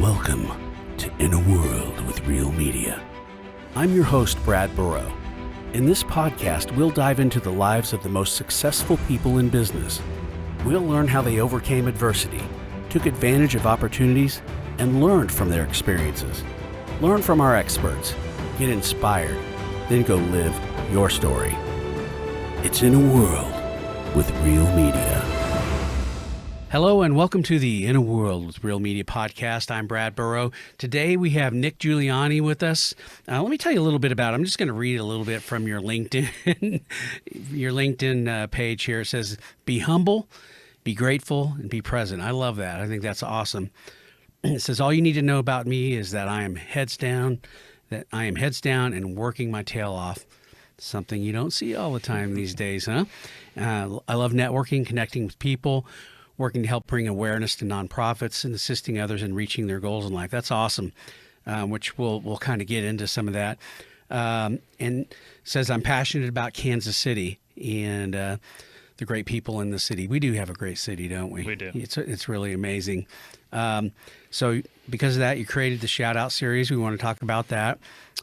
Welcome to In a World with Real Media. I'm your host, Brad Burrow. In this podcast, we'll dive into the lives of the most successful people in business. We'll learn how they overcame adversity, took advantage of opportunities, and learned from their experiences. Learn from our experts, get inspired, then go live your story. It's In a World with Real Media. Hello and welcome to the In a World with Real Media podcast. I'm Brad Burrow. Today we have Nick Giuliani with us. Let me tell you a little bit about it. I'm just going to read a little bit from your LinkedIn, page here. It says, be humble, be grateful, and be present. I love that. I think that's awesome. It says, all you need to know about me is that I am heads down and working my tail off. Something you don't see all the time these days, huh? I love networking, connecting with people, working to help bring awareness to nonprofits and assisting others in reaching their goals in life. That's awesome, which we'll kind of get into some of that. And says, I'm passionate about Kansas City and the great people in the city. We do have a great city, don't we? We do. It's really amazing. So because of that, you created the Shout Out series. We want to talk about that,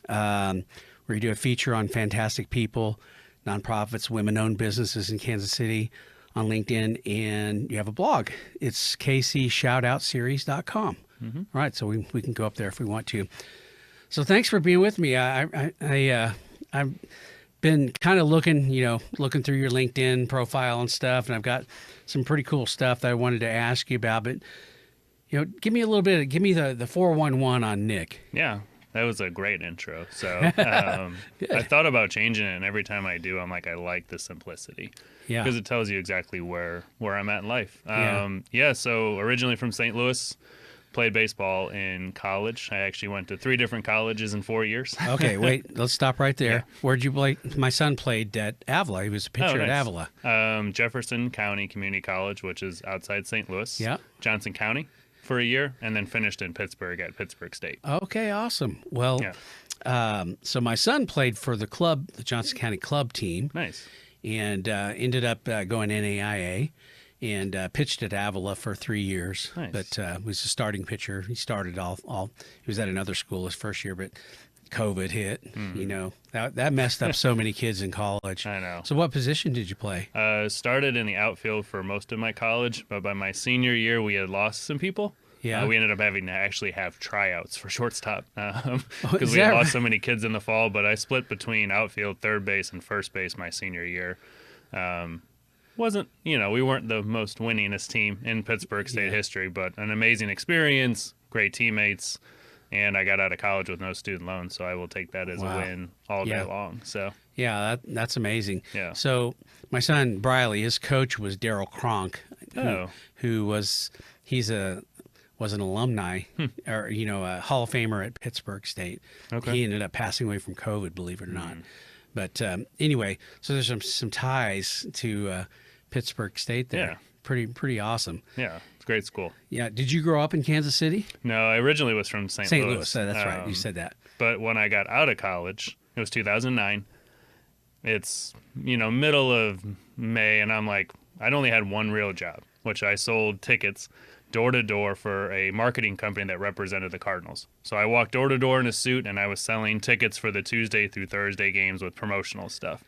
where you do a feature on fantastic people, nonprofits, women-owned businesses in Kansas City on LinkedIn, and you have a blog. It's kcshoutoutseries.com. Mm-hmm. All right, so we can go up there if we want to. So thanks for being with me. I've been kind of looking through your LinkedIn profile and stuff, and I've got some pretty cool stuff that I wanted to ask you about. But give me the 411 on Nick. Yeah. That was a great intro. So I thought about changing it, and every time I do, I'm like, I like the simplicity. Yeah. Because it tells you exactly where I'm at in life. So originally from St. Louis, played baseball in college. I actually went to 3 different colleges in 4 years. Okay, wait, let's stop right there. Yeah. Where'd you play? My son played at Avila. He was a pitcher at Avila. Jefferson County Community College, which is outside St. Louis. Yeah. Johnson County for a year, and then finished in Pittsburgh at Pittsburgh State. Okay, awesome. Well, so my son played for the club, the Johnson County club team. Nice. And ended up going NAIA and pitched at Avila for 3 years. Nice. But was a starting pitcher. He started he was at another school his first year, but COVID hit. Mm-hmm. That messed up so many kids in college. I know. So what position did you play? Started in the outfield for most of my college, but by my senior year, we had lost some people. Yeah. We ended up having to actually have tryouts for shortstop because we had lost so many kids in the fall. But I split between outfield, third base, and first base my senior year. We weren't the most winningest team in Pittsburgh State history, but an amazing experience, great teammates. And I got out of college with no student loans, so I will take that as a win all day long. So that's amazing. Yeah. So my son Briley, his coach was Daryl Cronk, who was an alumni or a Hall of Famer at Pittsburgh State. Okay. He ended up passing away from COVID, believe it or not. But anyway, so there's some ties to Pittsburgh State there. Yeah. Pretty awesome. Yeah. Great school. Yeah. Did you grow up in Kansas City? No, I originally was from St. Louis. That's right. You said that. But when I got out of college, it was 2009. It's, middle of May, and I'm like, I'd only had one real job, which I sold tickets door to door for a marketing company that represented the Cardinals. So I walked door to door in a suit, and I was selling tickets for the Tuesday through Thursday games with promotional stuff.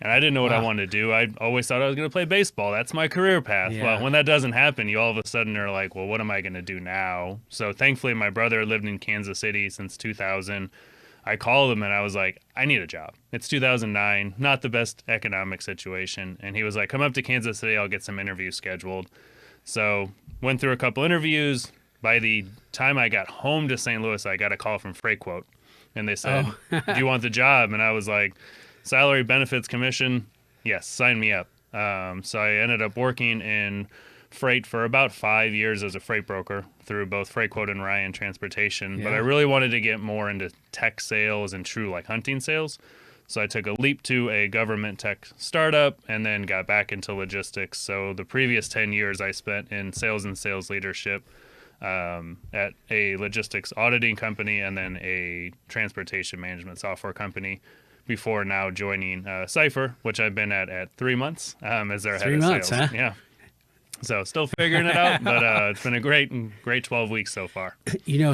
And I didn't know what I wanted to do. I always thought I was going to play baseball. That's my career path. Yeah. Well, when that doesn't happen, you all of a sudden are like, well, what am I going to do now? So thankfully, my brother lived in Kansas City since 2000. I called him and I was like, I need a job. It's 2009, not the best economic situation. And he was like, come up to Kansas City. I'll get some interviews scheduled. So went through a couple interviews. By the time I got home to St. Louis, I got a call from FreightQuote. And they said, do you want the job? And I was like, salary, benefits, commission, yes, sign me up. So I ended up working in freight for about 5 years as a freight broker through both FreightQuote and Ryan Transportation. Yeah. But I really wanted to get more into tech sales and true hunting sales. So I took a leap to a government tech startup and then got back into logistics. So the previous 10 years I spent in sales and sales leadership at a logistics auditing company and then a transportation management software company before now joining Cyphr, which I've been at 3 months as their head of sales. 3 months, huh? So still figuring it out, but it's been a great 12 weeks so far.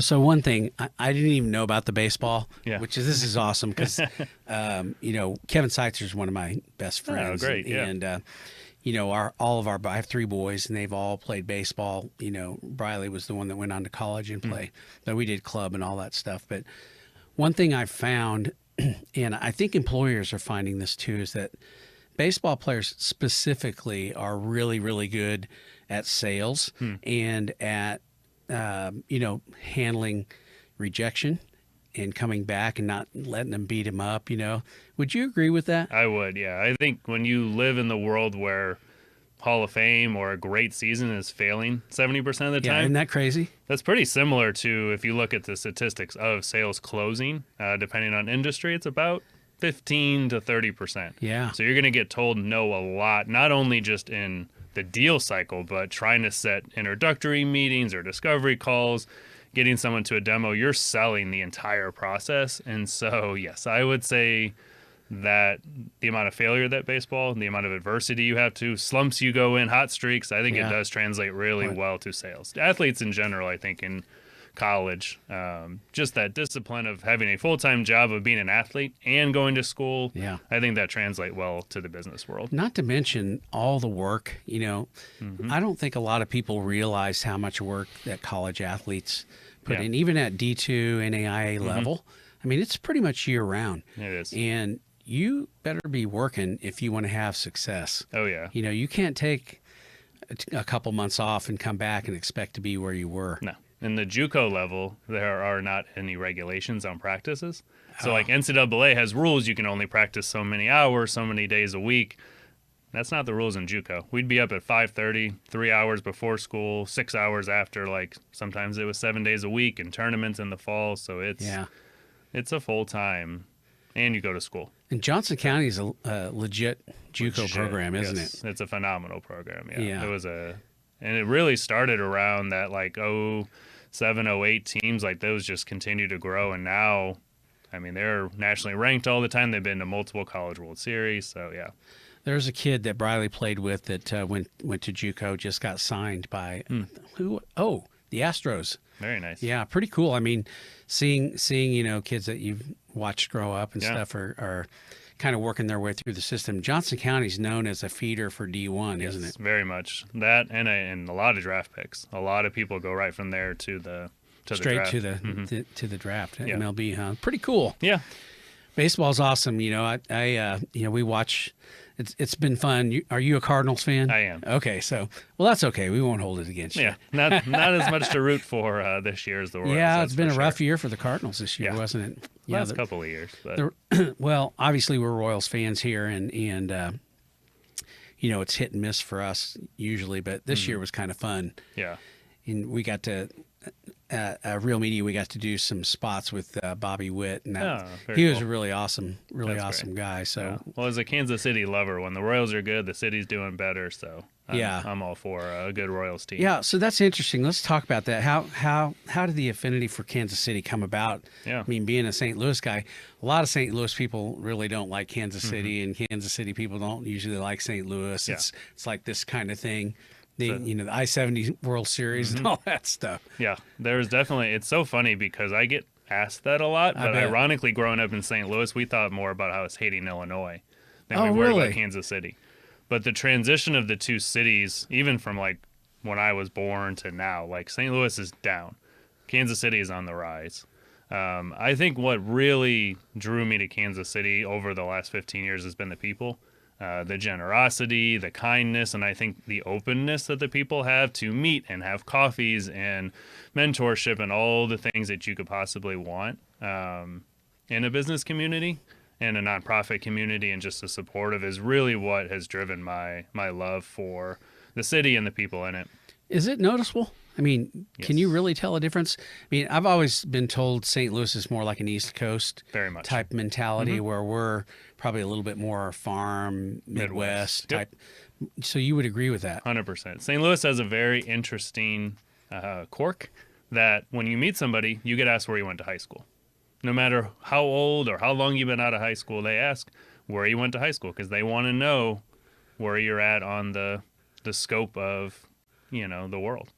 So one thing I didn't even know about the baseball, Yeah. this is awesome because, Kevin Cypher is one of my best friends. Oh, great, yeah. And, I have 3 boys and they've all played baseball. Briley was the one that went on to college and play, but we did club and all that stuff. But one thing I found, and I think employers are finding this too, is that baseball players specifically are really, really good at sales and at, handling rejection and coming back and not letting them beat them up. Would you agree with that? I would, yeah. I think when you live in the world where Hall of Fame or a great season is failing 70% of the time. Isn't that crazy? That's pretty similar to if you look at the statistics of sales closing, depending on industry, it's about 15 to 30%. Yeah. So you're going to get told no a lot, not only just in the deal cycle, but trying to set introductory meetings or discovery calls, getting someone to a demo. You're selling the entire process. And so, yes, I would say that the amount of failure that baseball, the amount of adversity you have to, slumps you go in, hot streaks, I think it does translate really well to sales. Athletes in general, I think in college, just that discipline of having a full-time job of being an athlete and going to school, I think that translates well to the business world. Not to mention all the work, I don't think a lot of people realize how much work that college athletes put in, even at D2, NAIA level. I mean, it's pretty much year round. It is. And you better be working if you want to have success. Oh, yeah. You can't take a couple months off and come back and expect to be where you were. No. In the JUCO level, there are not any regulations on practices. So like NCAA has rules. You can only practice so many hours, so many days a week. That's not the rules in JUCO. We'd be up at 5:30, 3 hours before school, 6 hours after. Like sometimes it was 7 days a week and tournaments in the fall. So it's a full time, and you go to school. And Johnson County is a legit JUCO program, isn't it? It's a phenomenal program. Yeah. It was and it really started around that like 07, 08 teams. Like those just continue to grow, and now, I mean, they're nationally ranked all the time. They've been to multiple College World Series. So yeah. There's a kid that Briley played with that went to JUCO, just got signed by who? Oh, the Astros. Very nice. Yeah, pretty cool. I mean, seeing kids that you've watched grow up and stuff are kind of working their way through the system. Johnson County is known as a feeder for D1, isn't it? Very much. That and a lot of draft picks. A lot of people go right from there to the draft. to the draft. MLB, huh? Pretty cool. Yeah. Baseball's awesome. We watch. It's been fun. Are you a Cardinals fan? I am. Okay, so that's okay. We won't hold it against you. Yeah, not as much to root for this year as the Royals. Yeah, it's been a rough year for the Cardinals this year, wasn't it? Last couple of years. But. Well, obviously we're Royals fans here, and it's hit and miss for us usually, but this year was kind of fun. Yeah, and we got to. Real Media, we got to do some spots with Bobby Witt, and he was a really awesome guy. So, well, as a Kansas City lover, when the Royals are good, the city's doing better. So, I'm all for a good Royals team. Yeah, so that's interesting. Let's talk about that. How did the affinity for Kansas City come about? Yeah, I mean, being a St. Louis guy, a lot of St. Louis people really don't like Kansas City, and Kansas City people don't usually like St. Louis. Yeah. It's like this kind of thing. The I-70 World Series and all that stuff. Yeah, there's definitely. It's so funny because I get asked that a lot, but ironically, growing up in St. Louis, we thought more about how it's hating Illinois than we were about Kansas City. But the transition of the two cities, even from like when I was born to now, like St. Louis is down, Kansas City is on the rise. I think what really drew me to Kansas City over the last 15 years has been the people. The generosity, the kindness, and I think the openness that the people have to meet and have coffees and mentorship and all the things that you could possibly want in a business community and a nonprofit community, and just the supportive is really what has driven my love for the city and the people in it. Is it noticeable? I mean, Can you really tell a difference? I mean, I've always been told St. Louis is more like an East Coast very much type mentality, where we're probably a little bit more farm, Midwest type. So you would agree with that? 100%. St. Louis has a very interesting quirk that when you meet somebody, you get asked where you went to high school. No matter how old or how long you've been out of high school, they ask where you went to high school because they want to know where you're at on the scope of the world.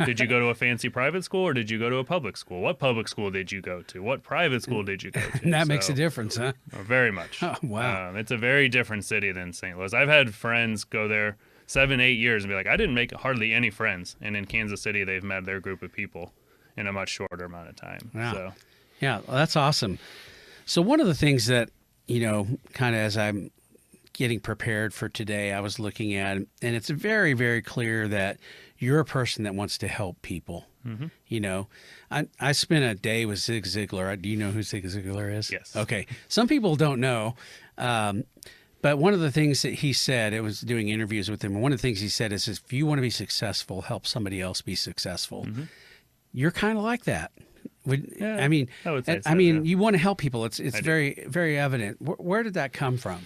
Did you go to a fancy private school or did you go to a public school? What public school did you go to? What private school did you go to? That makes a difference, huh? Very much. Oh, wow. It's a very different city than St. Louis. I've had friends go there 7-8 years and be like, I didn't make hardly any friends. And in Kansas City, they've met their group of people in a much shorter amount of time. Wow. So. Yeah, well, that's awesome. So one of the things that, kind of as I'm getting prepared for today, I was looking at, and it's very, very clear that you're a person that wants to help people. Mm-hmm. I spent a day with Zig Ziglar. Do you know who Zig Ziglar is? Yes. Okay. Some people don't know. But one of the things that he said, it was doing interviews with him, and one of the things he said is if you want to be successful, help somebody else be successful. Mm-hmm. You're kind of like that. I mean, you want to help people. It's very, very evident. Where did that come from?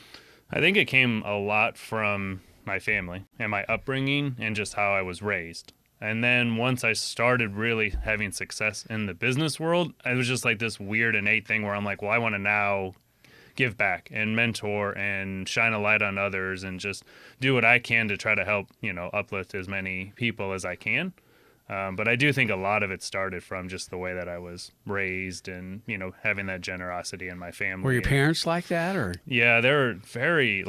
I think it came a lot from my family and my upbringing and just how I was raised. And then once I started really having success in the business world, it was just like this weird innate thing where I'm like, well, I want to now give back and mentor and shine a light on others and just do what I can to try to help, uplift as many people as I can. But I do think a lot of it started from just the way that I was raised and, having that generosity in my family. Were your parents like that or? Yeah, they're very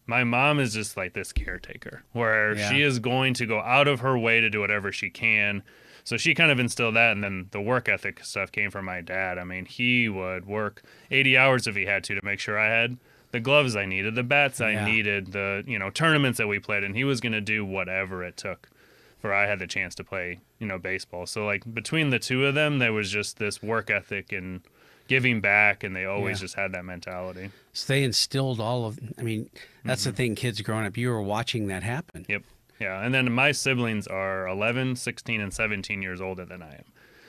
my mom is just like this caretaker where she is going to go out of her way to do whatever she can. So she kind of instilled that, and then the work ethic stuff came from my dad. I mean, he would work 80 hours if he had to make sure I had the gloves I needed, the bats I needed, the, tournaments that we played, and he was going to do whatever it took for I had the chance to play, baseball. So, between the two of them, there was just this work ethic and giving back, and they always just had that mentality. So they instilled that's the thing, kids growing up, you were watching that happen. Yep. Yeah, and then my siblings are 11, 16, and 17 years older than I am.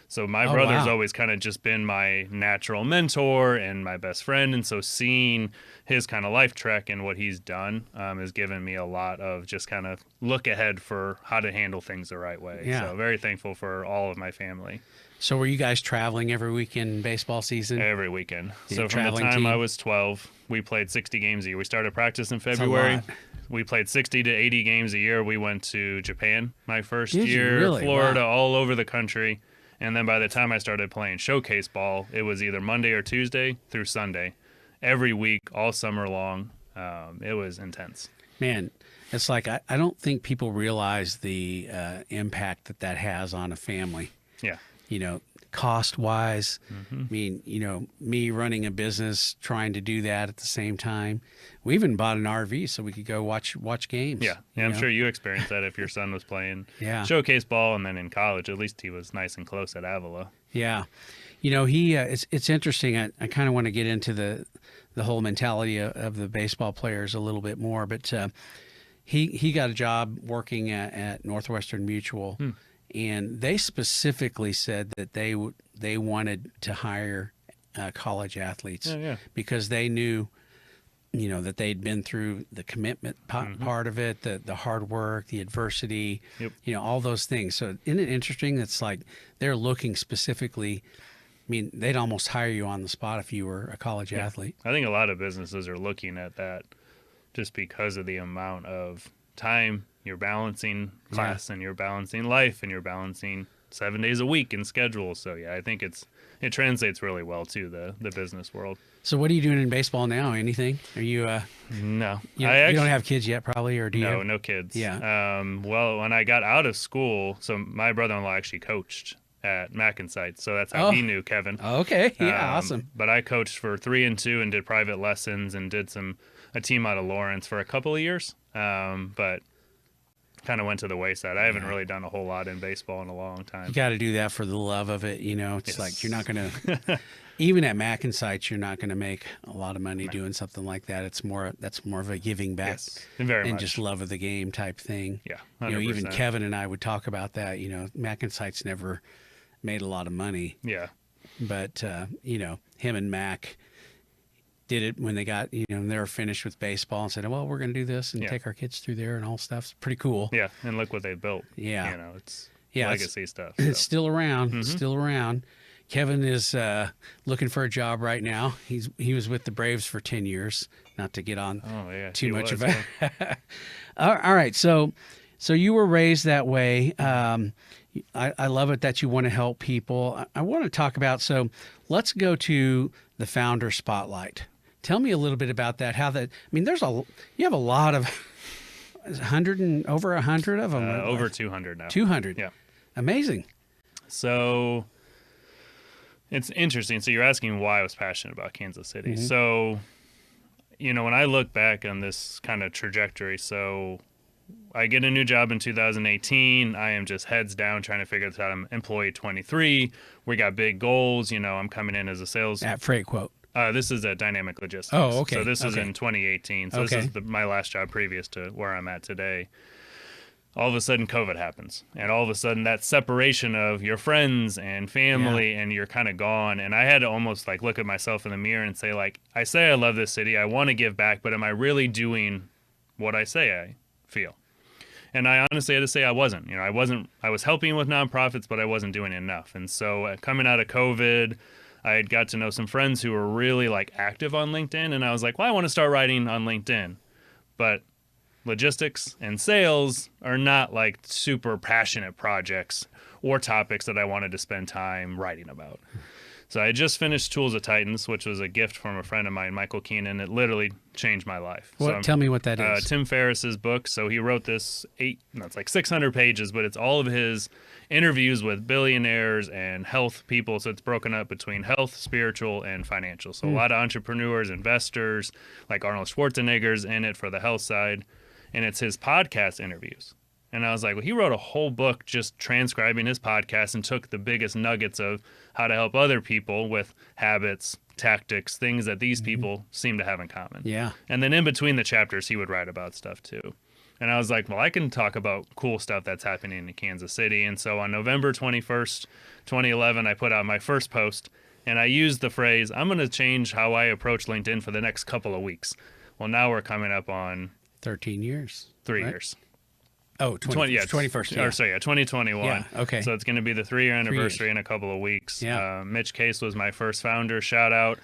So my brother's always kind of just been my natural mentor and my best friend, and so seeing his kind of life trek and what he's done has given me a lot of just kind of look ahead for how to handle things the right way. Yeah. So very thankful for all of my family. So were you guys traveling every weekend in baseball season? Every weekend. So from the time I was 12, we played 60 games a year. We started practice in February. We played 60 to 80 games a year. We went to Japan my first year, really? Florida, all over the country. And then by the time I started playing showcase ball, it was either Monday or Tuesday through Sunday. Every week, all summer long. It was intense. Man, it's like I don't think people realize the impact that has on a family. Yeah. Cost-wise. Mm-hmm. I mean, me running a business, trying to do that at the same time. We even bought an RV so we could go watch games. Yeah, I'm sure you experienced that if your son was playing showcase ball, and then in college, at least he was nice and close at Avila. Yeah. He it's interesting. I kind of want to get into the whole mentality of the baseball players a little bit more, but he got a job working at Northwestern Mutual. And they specifically said that they wanted to hire college athletes because they knew, that they'd been through the commitment part of it, the hard work, the adversity, all those things. So isn't it interesting? It's like they're looking specifically. I mean, they'd almost hire you on the spot if you were a college athlete. I think a lot of businesses are looking at that just because of the amount of time you're balancing class and you're balancing life and you're balancing 7 days a week in schedule. So I think it translates really well to the business world. So what are you doing in baseball now? Anything? Are you No. You don't have kids yet probably, or do you? No kids. Yeah. Well, when I got out of school, so my brother-in-law actually coached at Mackensight, so that's how he knew Kevin. Okay. Yeah, awesome. But I coached for 3 and 2 and did private lessons and did a team out of Lawrence for a couple of years. But kind of went to the wayside. I haven't really done a whole lot in baseball in a long time. You got to do that for the love of it. It's like you're not going to, even at Mackensight, you're not going to make a lot of money doing something like that. That's more of a giving back and just love of the game type thing. Yeah. 100%. Even Kevin and I would talk about that. Mackensight's never made a lot of money. Yeah. But, him and Mac did it when they got, they were finished with baseball and said, well, we're going to do this and take our kids through there and all stuff. It's pretty cool. Yeah. And look what they built. Yeah. It's legacy stuff. So. It's still around. Mm-hmm. It's still around. Kevin is looking for a job right now. He was with the Braves for 10 years, not to get on too much of it. All right. So So you were raised that way. I love it that you want to help people. I want to talk about, so let's go to the founder spotlight. Tell me a little bit about that. How that, I mean, you have a lot of, over 100 of them. Over 200 now. 200. Yeah. Amazing. So it's interesting. So you're asking why I was passionate about Kansas City. Mm-hmm. So, when I look back on this kind of trajectory, so I get a new job in 2018. I am just heads down trying to figure this out. I'm employee 23. We got big goals. I'm coming in as a sales. At Freight Quote. This is at Dynamic Logistics. Oh, okay. So this is Okay. in 2018. So Okay. this is my last job previous to where I'm at today. All of a sudden COVID happens, and all of a sudden that separation of your friends and family, and you're kind of gone. And I had to almost like look at myself in the mirror and say, like, I say I love this city, I want to give back, but am I really doing what I say I feel? And I honestly had to say I wasn't. I was helping with nonprofits, but I wasn't doing enough. And so coming out of COVID, I had got to know some friends who were really like active on LinkedIn, and I was like, well, I want to start writing on LinkedIn, but logistics and sales are not like super passionate projects or topics that I wanted to spend time writing about. So I just finished Tools of Titans, which was a gift from a friend of mine, Michael Keenan. It literally changed my life. Tell me what that is. Tim Ferriss's book. So he wrote this it's like 600 pages, but it's all of his interviews with billionaires and health people. So it's broken up between health, spiritual, and financial. So a lot of entrepreneurs, investors, like Arnold Schwarzenegger's in it for the health side. And it's his podcast interviews. And I was like, well, he wrote a whole book just transcribing his podcast and took the biggest nuggets of how to help other people with habits, tactics, things that these people seem to have in common. Yeah. And then in between the chapters, he would write about stuff too. And I was like, well, I can talk about cool stuff that's happening in Kansas City. And so on November 21st, 2011, I put out my first post, and I used the phrase, I'm going to change how I approach LinkedIn for the next couple of weeks. Well, now we're coming up on 13 years. 3 right? years. Oh, 21st. Yeah. Or 2021. Yeah, okay. So it's going to be the 3-year anniversary in a couple of weeks. Yeah. Mitch Case was my first founder, shout out.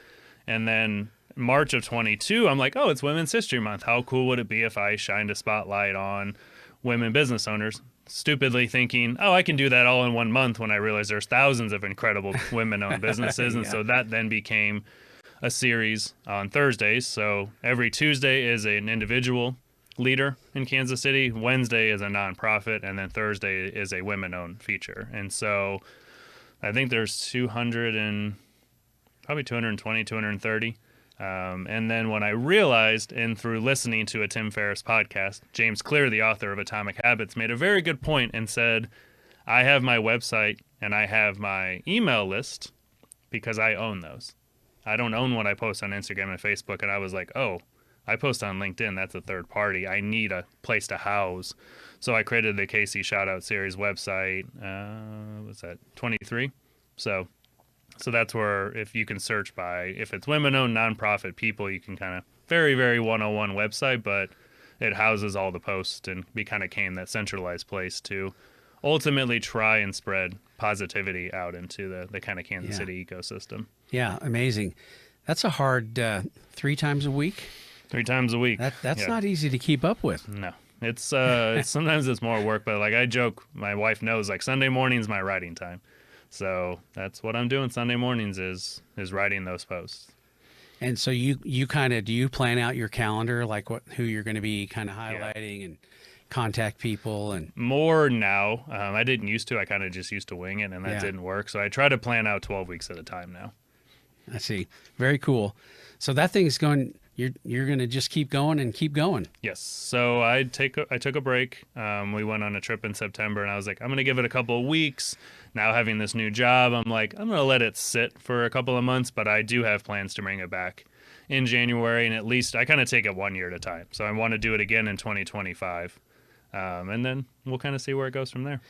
And then March of 22, I'm like, oh, it's Women's History Month. How cool would it be if I shined a spotlight on women business owners? Stupidly thinking, oh, I can do that all in 1 month, when I realized there's thousands of incredible women-owned businesses. And so that then became a series on Thursdays. So every Tuesday is an individual leader in Kansas City, Wednesday is a nonprofit, and then Thursday is a women-owned feature. And so I think there's 220, 230. And then when I realized, and through listening to a Tim Ferriss podcast, James Clear, the author of Atomic Habits, made a very good point and said, I have my website and I have my email list because I own those. I don't own what I post on Instagram and Facebook. And I was like, oh, I post on LinkedIn. That's a third party. I need a place to house. So I created the KC Shoutout Series website. What's that? 23. So that's where, if you can search by, if it's women-owned nonprofit people, you can kind of very, very 101 website, but it houses all the posts and became that centralized place to ultimately try and spread positivity out into the kind of Kansas City ecosystem. Yeah, amazing. That's a hard 3 times a week. 3 times a week. That's not easy to keep up with. No, it's sometimes it's more work, but like I joke, my wife knows, like Sunday morning's my writing time. So that's what I'm doing Sunday mornings is writing those posts. And so you kind of, do you plan out your calendar, like who you're going to be kind of highlighting and contact people? And more now. I didn't used to. I kind of just used to wing it, and that didn't work. So I try to plan out 12 weeks at a time now. I see. Very cool. So that thing's going, you're going to just keep going and keep going. Yes. So I took a break. We went on a trip in September, and I was like, I'm going to give it a couple of weeks. Now having this new job, I'm like, I'm going to let it sit for a couple of months, but I do have plans to bring it back in January, and at least I kind of take it 1 year at a time. So I want to do it again in 2025, and then we'll kind of see where it goes from there.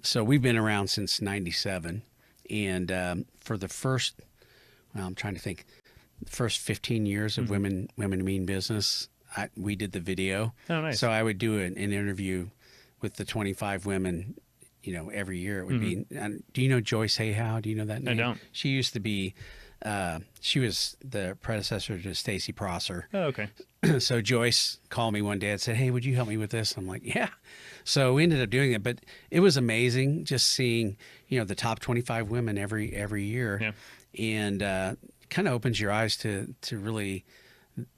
So we've been around since '97, and for the first, I'm trying to think, the first 15 years of Women Mean Business, we did the video. Oh, nice. So I would do an interview with the 25 women, every year. It would be. Do you know Joyce Hayhow? Do you know that name? I don't. She used to be She was the predecessor to Stacy Prosser. Oh, okay. So Joyce called me one day and said, "Hey, would you help me with this?" I'm like, "Yeah." So we ended up doing it, but it was amazing just seeing, the top 25 women every year, Yeah. and kind of opens your eyes to really,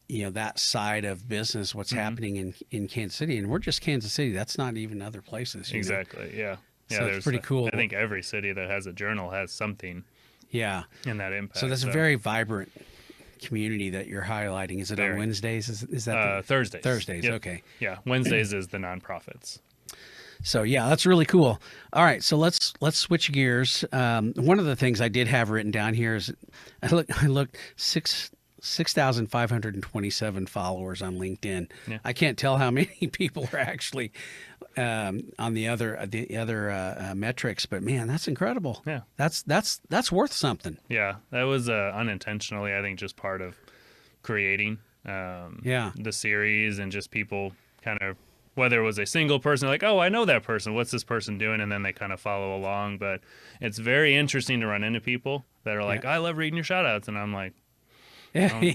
that side of business, what's happening in Kansas City, and we're just Kansas City. That's not even other places. Exactly. Yeah. Yeah. So it's pretty cool. I think every city that has a journal has something. Yeah. In that impact. So that's a very vibrant community that you're highlighting. Is it on Wednesdays? Is that Thursdays? Thursdays. Yep. Okay. Yeah. Wednesdays is the nonprofits. So yeah, that's really cool. All right, so let's switch gears. One of the things I did have written down here is I looked 6,527 followers on LinkedIn. Yeah. I can't tell how many people are actually on the other metrics, but man, that's incredible. Yeah. That's worth something. Yeah, that was unintentionally, I think, just part of creating the series, and just people kind of, whether it was a single person, like, oh, I know that person, what's this person doing? And then they kind of follow along. But it's very interesting to run into people that are like, I love reading your shout outs. And I'm like, yeah, you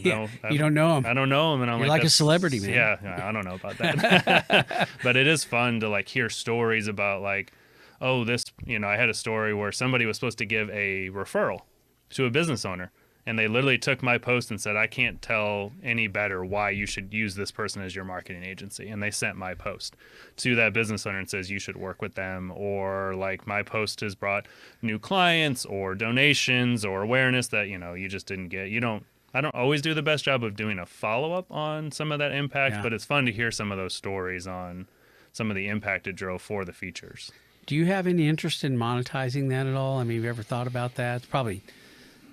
don't know them. I don't know them. And I'm You're like a celebrity, man. Yeah, I don't know about that. But it is fun to like hear stories about like, oh, this, I had a story where somebody was supposed to give a referral to a business owner. And they literally took my post and said, I can't tell any better why you should use this person as your marketing agency. And they sent my post to that business owner and says, you should work with them. Or like my post has brought new clients or donations or awareness that, you just didn't get. I don't always do the best job of doing a follow-up on some of that impact, but it's fun to hear some of those stories on some of the impact it drove for the features. Do you have any interest in monetizing that at all? I mean, have you ever thought about that? It's probably...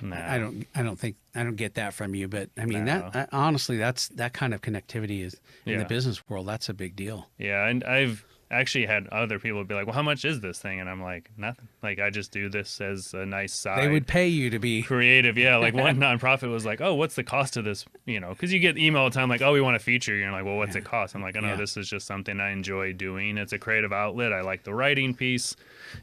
No. I don't get that from you, but I mean, No. honestly, that kind of connectivity is in the Yeah. business world. That's a big deal. Yeah. And I've actually had other people be like, well, how much is this thing? And I'm like, nothing. Like, I just do this as a nice side. They would pay you to be creative. Yeah. Like one nonprofit was like, oh, what's the cost of this? Cause you get email all the time, like, oh, we want to feature you. And you're like, well, what's it cost? I'm like, oh no, this is just something I enjoy doing. It's a creative outlet. I like the writing piece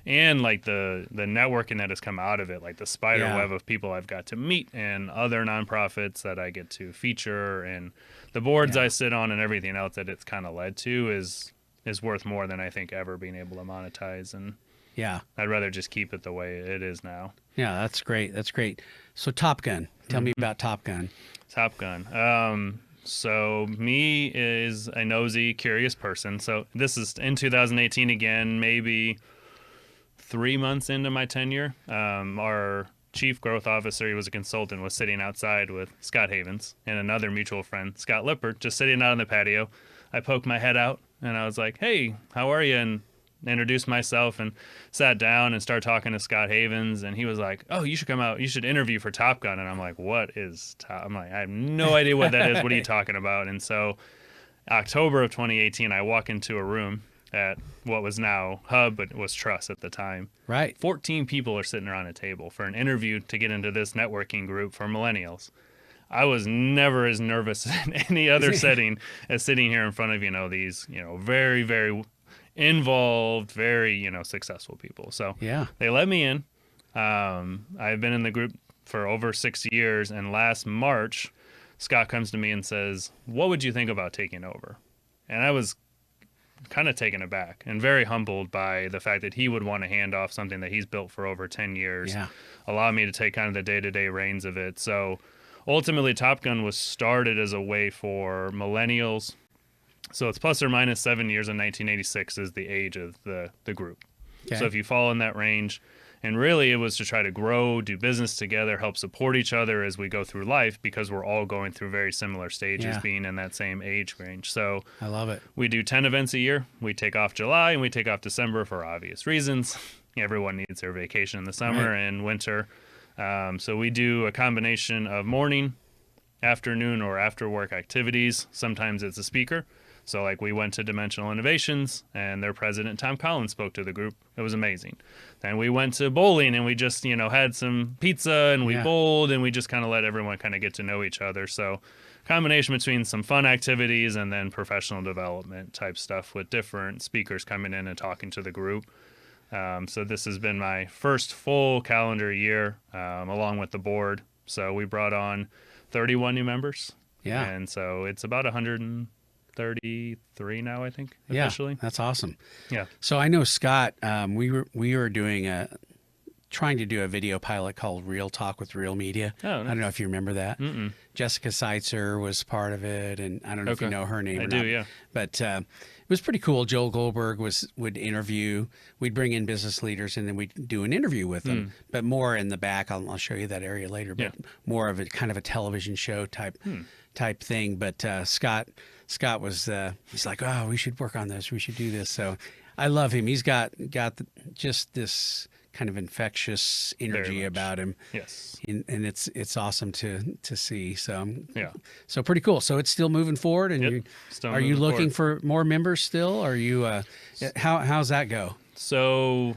and like the networking that has come out of it, like the spider web of people I've got to meet and other nonprofits that I get to feature and the boards I sit on and everything else that it's kind of led to is worth more than I think ever being able to monetize. And I'd rather just keep it the way it is now. Yeah, that's great. That's great. So Top Gun, tell me about Top Gun. Top Gun. So me is a nosy, curious person. So this is in 2018 again, maybe 3 months into my tenure. Our chief growth officer, he was a consultant, was sitting outside with Scott Havens and another mutual friend, Scott Lippert, just sitting out on the patio. I poked my head out and I was like, hey, how are you? And introduced myself and sat down and started talking to Scott Havens. And he was like, oh, you should come out. You should interview for Top Gun. And I'm like, what is Top? I'm like, I have no idea what that is. What are you talking about? And so October of 2018, I walk into a room at what was now Hub, but it was Truss at the time. Right. 14 people are sitting around a table for an interview to get into this networking group for millennials. I was never as nervous in any other setting as sitting here in front of, these, very, very involved, very, successful people. So they let me in. I've been in the group for over 6 years. And last March, Scott comes to me and says, what would you think about taking over? And I was kind of taken aback and very humbled by the fact that he would want to hand off something that he's built for over 10 years, allow me to take kind of the day-to-day reins of it. So ultimately, Top Gun was started as a way for millennials. So it's plus or minus 7 years, and 1986 is the age of the group. Okay. So if you fall in that range, and really it was to try to grow, do business together, help support each other as we go through life, because we're all going through very similar stages, being in that same age range. So I love it. We do 10 events a year. We take off July and we take off December for obvious reasons. Everyone needs their vacation in the summer and winter. So we do a combination of morning, afternoon, or after work activities. Sometimes it's a speaker. So like we went to Dimensional Innovations and their president, Tom Collins, spoke to the group. It was amazing. Then we went to bowling and we just, had some pizza and we bowled and we just kind of let everyone kind of get to know each other. So combination between some fun activities and then professional development type stuff with different speakers coming in and talking to the group. So this has been my first full calendar year, along with the board. So we brought on 31 new members. Yeah. And so it's about 133 now, I think, officially. Yeah, that's awesome. Yeah. So I know Scott, we were trying to do a video pilot called Real Talk with Real Media. Oh, nice. I don't know if you remember that. Mm-mm. Jessica Cypher was part of it, and I don't know if you know her name I or do, not. yeah. But it was pretty cool. Joel Goldberg would interview. We'd bring in business leaders, and then we'd do an interview with them, but more in the back. I'll show you that area later, but more of a kind of a television show type thing. But Scott was he's like, oh, we should work on this. We should do this. So I love him. He's got just this kind of infectious energy about him. Yes. And it's awesome to see. So Yeah. So pretty cool. So it's still moving forward, and are you looking for more members still? Are you how's that go? So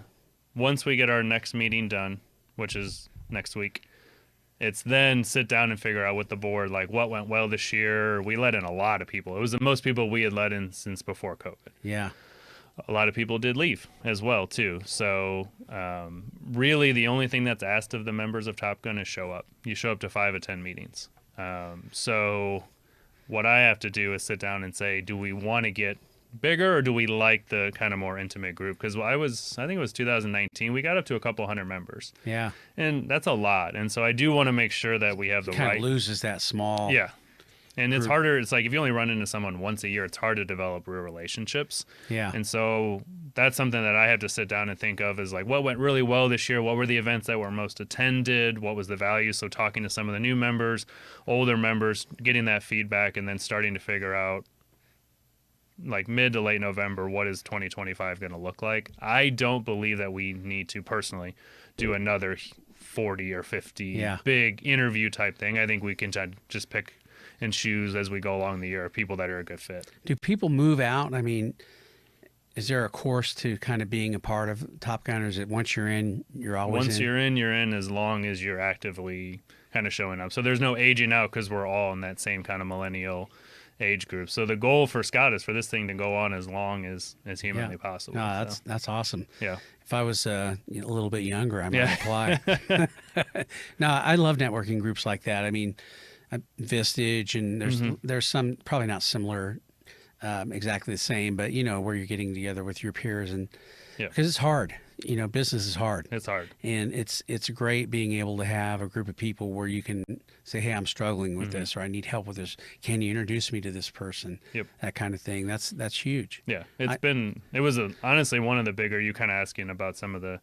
once we get our next meeting done, which is next week, it's then sit down and figure out with the board, like what went well this year. We let in a lot of people. It was the most people we had let in since before COVID. Yeah. A lot of people did leave as well, too. So really the only thing that's asked of the members of Top Gun is show up. You show up to 5 of 10 meetings. So what I have to do is sit down and say, do we want to get bigger, or do we like the kind of more intimate group? Because I think it was 2019, we got up to a couple hundred members. Yeah. And that's a lot. And so I do want to make sure that we have the kind right... of loses that small... Yeah. And it's harder. It's like if you only run into someone once a year, it's hard to develop real relationships. Yeah. And so that's something that I have to sit down and think of is like, what went really well this year? What were the events that were most attended? What was the value? So talking to some of the new members, older members, getting that feedback, and then starting to figure out like mid to late November, what is 2025 going to look like? I don't believe that we need to personally do another 40 or 50 big interview type thing. I think we can just pick and choose as we go along the year people that are a good fit. Do people move out? I mean, is there a course to kind of being a part of Top Gun, or is it once you're in, you're always Once you're in as long as you're actively kind of showing up. So there's no aging out because we're all in that same kind of millennial age group. So the goal for Scott is for this thing to go on as long as humanly possible. No, that's awesome. Yeah. If I was a little bit younger, I might apply. No, I love networking groups like that. I mean, Vistage, and there's some probably not similar, exactly the same, but where you're getting together with your peers, and because it's hard. Business is hard. It's hard. And it's great being able to have a group of people where you can say, hey, I'm struggling with this, or I need help with this. Can you introduce me to this person? Yep. That kind of thing. That's huge. Yeah. It was honestly one of the bigger, you kind of asking about some of the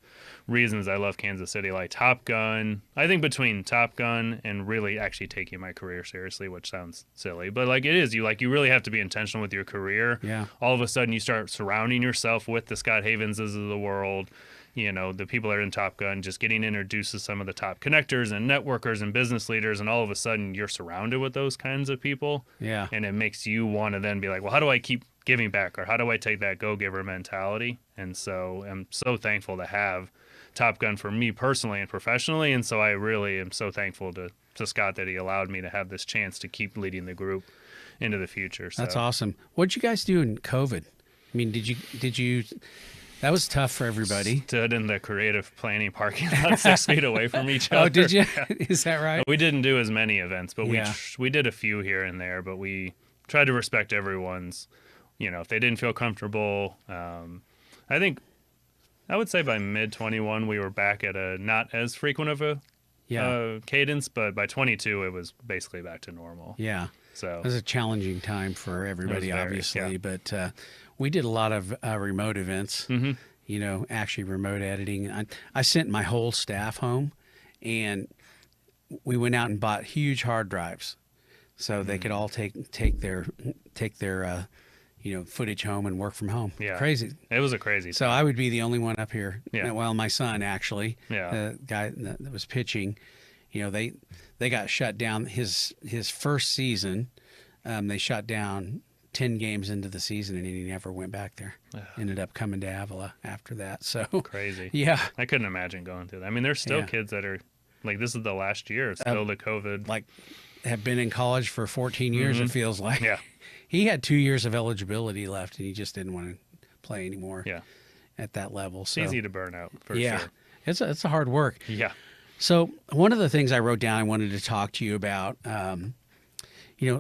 reasons I love Kansas City, like Top Gun. I think between Top Gun and really actually taking my career seriously, which sounds silly, but like it is, you really have to be intentional with your career. Yeah. All of a sudden you start surrounding yourself with the Scott Havenses of the world, the people that are in Top Gun, just getting introduced to some of the top connectors and networkers and business leaders, and all of a sudden you're surrounded with those kinds of people. Yeah. And it makes you want to then be like, well, how do I keep giving back, or how do I take that go-giver mentality? And so I'm so thankful to have Top Gun for me personally and professionally, and so I really am so thankful to Scott that he allowed me to have this chance to keep leading the group into the future. So. That's awesome. What'd you guys do in COVID? I mean, did you that was tough for everybody. Stood in the creative planning parking lot 6 feet away from each other. Oh, did you? Is that right? We didn't do as many events, but we did a few here and there, but we tried to respect everyone's, if they didn't feel comfortable. I think I would say by mid 21, we were back at a not as frequent of a cadence, but by 22, it was basically back to normal. Yeah. So it was a challenging time for everybody, obviously, but we did a lot of remote events, actually remote editing. I sent my whole staff home, and we went out and bought huge hard drives so they could all take their footage home and work from home. Yeah. Crazy. It was a crazy So time. I would be the only one up here. Yeah. Well, my son, actually, Yeah. the guy that was pitching, they got shut down his first season. They shut down 10 games into the season, and he never went back there. Ended up coming to Avila after that. So crazy. Yeah. I couldn't imagine going through that. I mean, there's still kids that are like, this is the last year. It's still the COVID. Like, have been in college for 14 years, it feels like. Yeah. He had 2 years of eligibility left, and he just didn't want to play anymore Yeah. at that level. It's So easy to burn out, for yeah. sure. It's a hard work. Yeah. So one of the things I wrote down I wanted to talk to you about,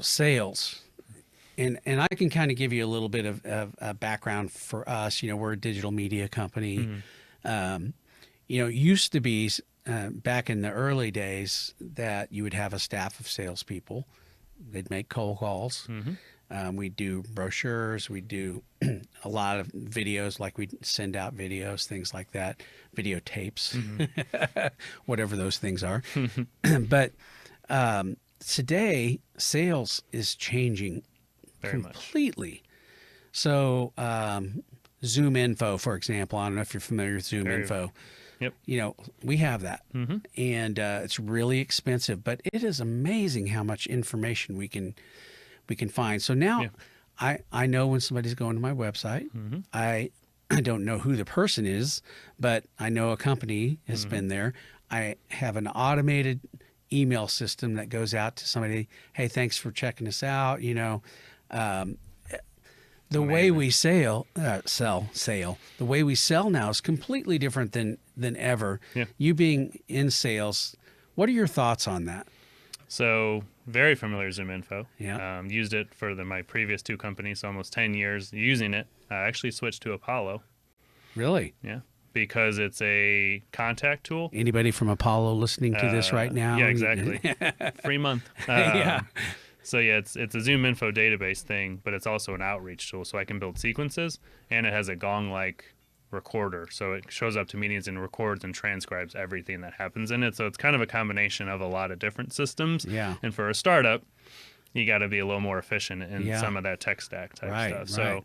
sales. And I can kind of give you a little bit of a background for us. We're a digital media company. Used to be back in the early days that you would have a staff of salespeople. They'd make cold calls. We'd do brochures. We'd do a lot of videos, like we'd send out videos, things like that, videotapes, whatever those things are. But today, sales is changing Very completely. Much. So Zoom Info, for example, I don't know if you're familiar with Zoom Info. Yep. We have that, and it's really expensive, but it is amazing how much information we can find. So now I know when somebody's going to my website. I don't know who the person is, but I know a company has been there. I have an automated email system that goes out to somebody. Hey, thanks for checking us out. The way we sell, the way we sell now is completely different than ever. Yeah. You being in sales, what are your thoughts on that? So very familiar with Zoom Info. Yeah. Used it for my previous 2 companies, so almost 10 years using it. I actually switched to Apollo. Really? Yeah. Because it's a contact tool. Anybody from Apollo listening to this right now? Yeah, exactly. Free month. Yeah. So yeah, it's a Zoom Info database thing, but it's also an outreach tool, so I can build sequences, and it has a gong-like recorder, so it shows up to meetings and records and transcribes everything that happens in it. So it's kind of a combination of a lot of different systems. Yeah. And for a startup, you got to be a little more efficient in some of that tech stack type stuff. Right.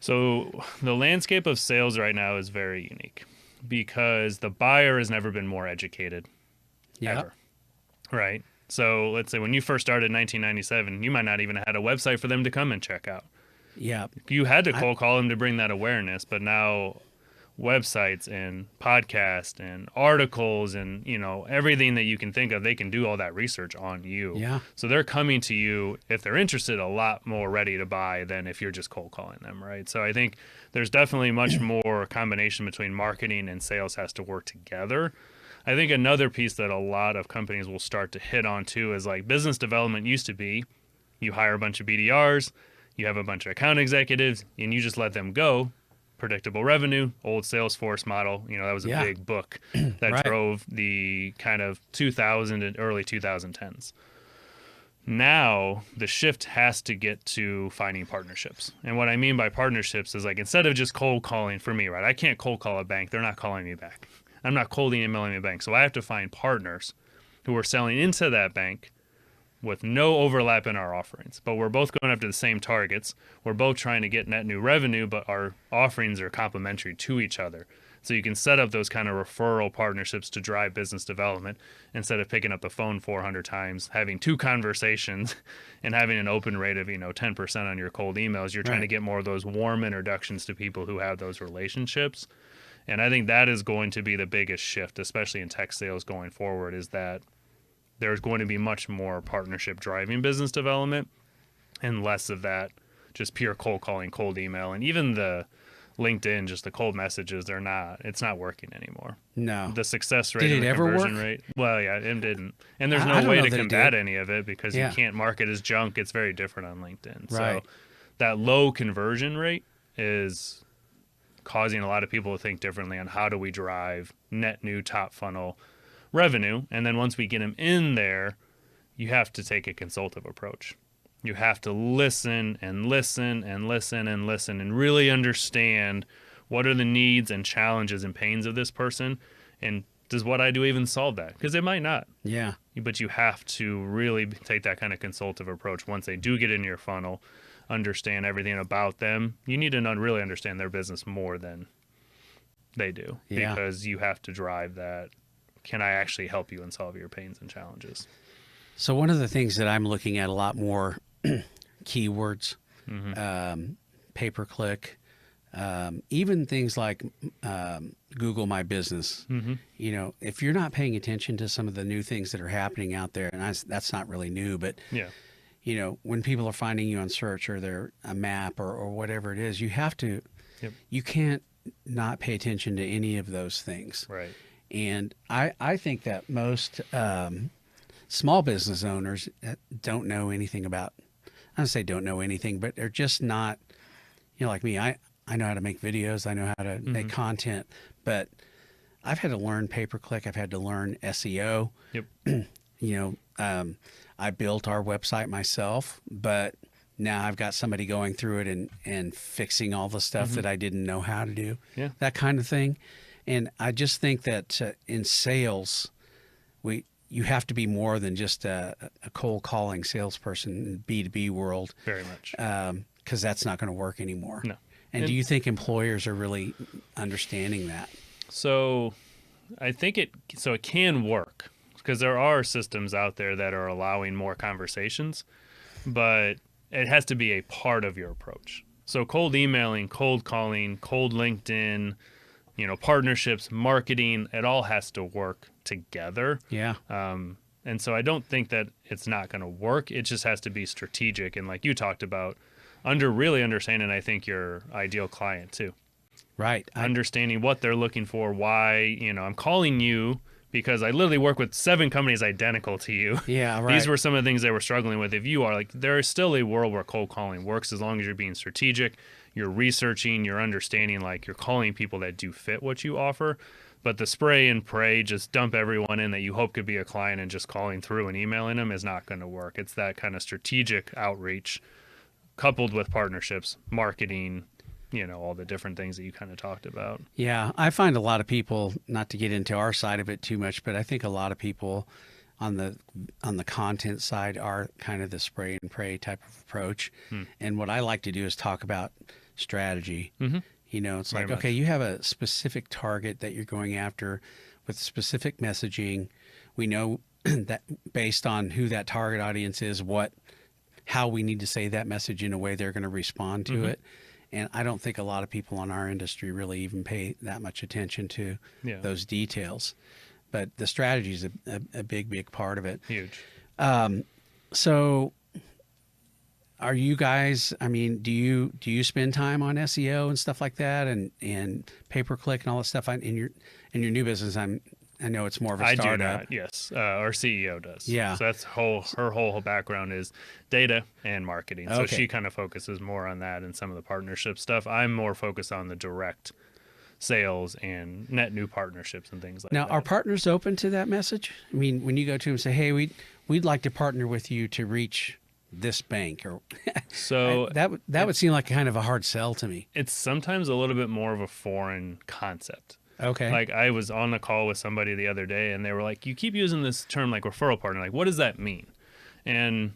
So the landscape of sales right now is very unique because the buyer has never been more educated ever. Right. So let's say when you first started in 1997, you might not even have had a website for them to come and check out. Yeah. You had to cold call them to bring that awareness, but now websites and podcasts and articles and, everything that you can think of, they can do all that research on you. Yeah. So they're coming to you, if they're interested, a lot more ready to buy than if you're just cold calling them, right? So I think there's definitely much more combination between marketing and sales has to work together. I think another piece that a lot of companies will start to hit on too is like business development used to be you hire a bunch of BDRs, you have a bunch of account executives, and you just let them go. Predictable revenue, old Salesforce model. That was a big book that drove the kind of 2000 and early 2010s. Now the shift has to get to finding partnerships. And what I mean by partnerships is like instead of just cold calling for me, right? I can't cold call a bank. They're not calling me back. I'm not cold emailing a bank. So I have to find partners who are selling into that bank with no overlap in our offerings. But we're both going after the same targets. We're both trying to get net new revenue, but our offerings are complementary to each other. So you can set up those kind of referral partnerships to drive business development instead of picking up the phone 400 times, having 2 conversations and having an open rate of, 10% on your cold emails. You're trying to get more of those warm introductions to people who have those relationships. And I think that is going to be the biggest shift, especially in tech sales going forward, is that there's going to be much more partnership driving business development and less of that just pure cold calling, cold email. And even the LinkedIn, just the cold messages, it's not working anymore. No. The success rate and the conversion rate. Well, yeah, it didn't. And there's I no way to that combat any of it because you can't market as junk. It's very different on LinkedIn. Right. So that low conversion rate is causing a lot of people to think differently on how do we drive net new top funnel revenue. And then once we get them in there, you have to take a consultative approach. You have to listen and listen and listen and listen and really understand what are the needs and challenges and pains of this person. And does what I do even solve that? Because it might not. Yeah. But you have to really take that kind of consultative approach once they do get in your funnel, understand everything about them. You need to really understand their business more than they do because you have to drive that. Can I actually help you and solve your pains and challenges? So one of the things that I'm looking at a lot more, keywords, pay-per-click, even things like Google My Business. If you're not paying attention to some of the new things that are happening out there, and that's not really new, but when people are finding you on search or they're a map or whatever it is, you have to, you can't not pay attention to any of those things. Right. And I think that most small business owners don't know anything about, I don't say don't know anything, but they're just not, like me. I know how to make videos. I know how to make content, but I've had to learn pay-per-click. I've had to learn SEO. Yep. I built our website myself, but now I've got somebody going through it and fixing all the stuff that I didn't know how to do. Yeah. That kind of thing. And I just think that in sales, you have to be more than just a cold calling salesperson in the B2B world. Very much. Because that's not going to work anymore. No. And do you think employers are really understanding that? So I think it can work because there are systems out there that are allowing more conversations, but it has to be a part of your approach. So cold emailing, cold calling, cold LinkedIn, partnerships, marketing, it all has to work together. Yeah. And so I don't think that it's not going to work. It just has to be strategic. And like you talked about, really understanding, I think, your ideal client too. Right. Understanding what they're looking for, why, I'm calling you because I literally work with 7 companies identical to you. Yeah, right. These were some of the things they were struggling with. If you are there is still a world where cold calling works as long as you're being strategic, you're researching, you're understanding, you're calling people that do fit what you offer. But the spray and pray, just dump everyone in that you hope could be a client and just calling through and emailing them is not going to work. It's that kind of strategic outreach coupled with partnerships, marketing, all the different things that you kind of talked about. Yeah, I find a lot of people, not to get into our side of it too much, but I think a lot of people on the content side are kind of the spray and pray type of approach. And what I like to do is talk about strategy. It's Very like, much. okay, you have a specific target that you're going after with specific messaging. We know that based on who that target audience is, how we need to say that message in a way they're going to respond to it. And I don't think a lot of people in our industry really even pay that much attention to those details. But the strategy is a big, big part of it. Huge. So are you guys, do you spend time on SEO and stuff like that and pay-per-click and all that stuff in your new business? I know it's more of a startup. I do not, yes. Our CEO does. Yeah. So that's her whole background is data and marketing. So Okay. she kind of focuses more on that and some of the partnership stuff. I'm more focused on the direct sales and net new partnerships and things like Now, that. are partners open to that message? When you go to them and say, hey, we'd like to partner with you to reach this bank, or So that would seem like kind of a hard sell to me. it's sometimes a little bit more of a foreign concept. Okay. Like I was on a call with somebody the other day and they were like, you keep using this term like referral partner. Like, what does that mean? And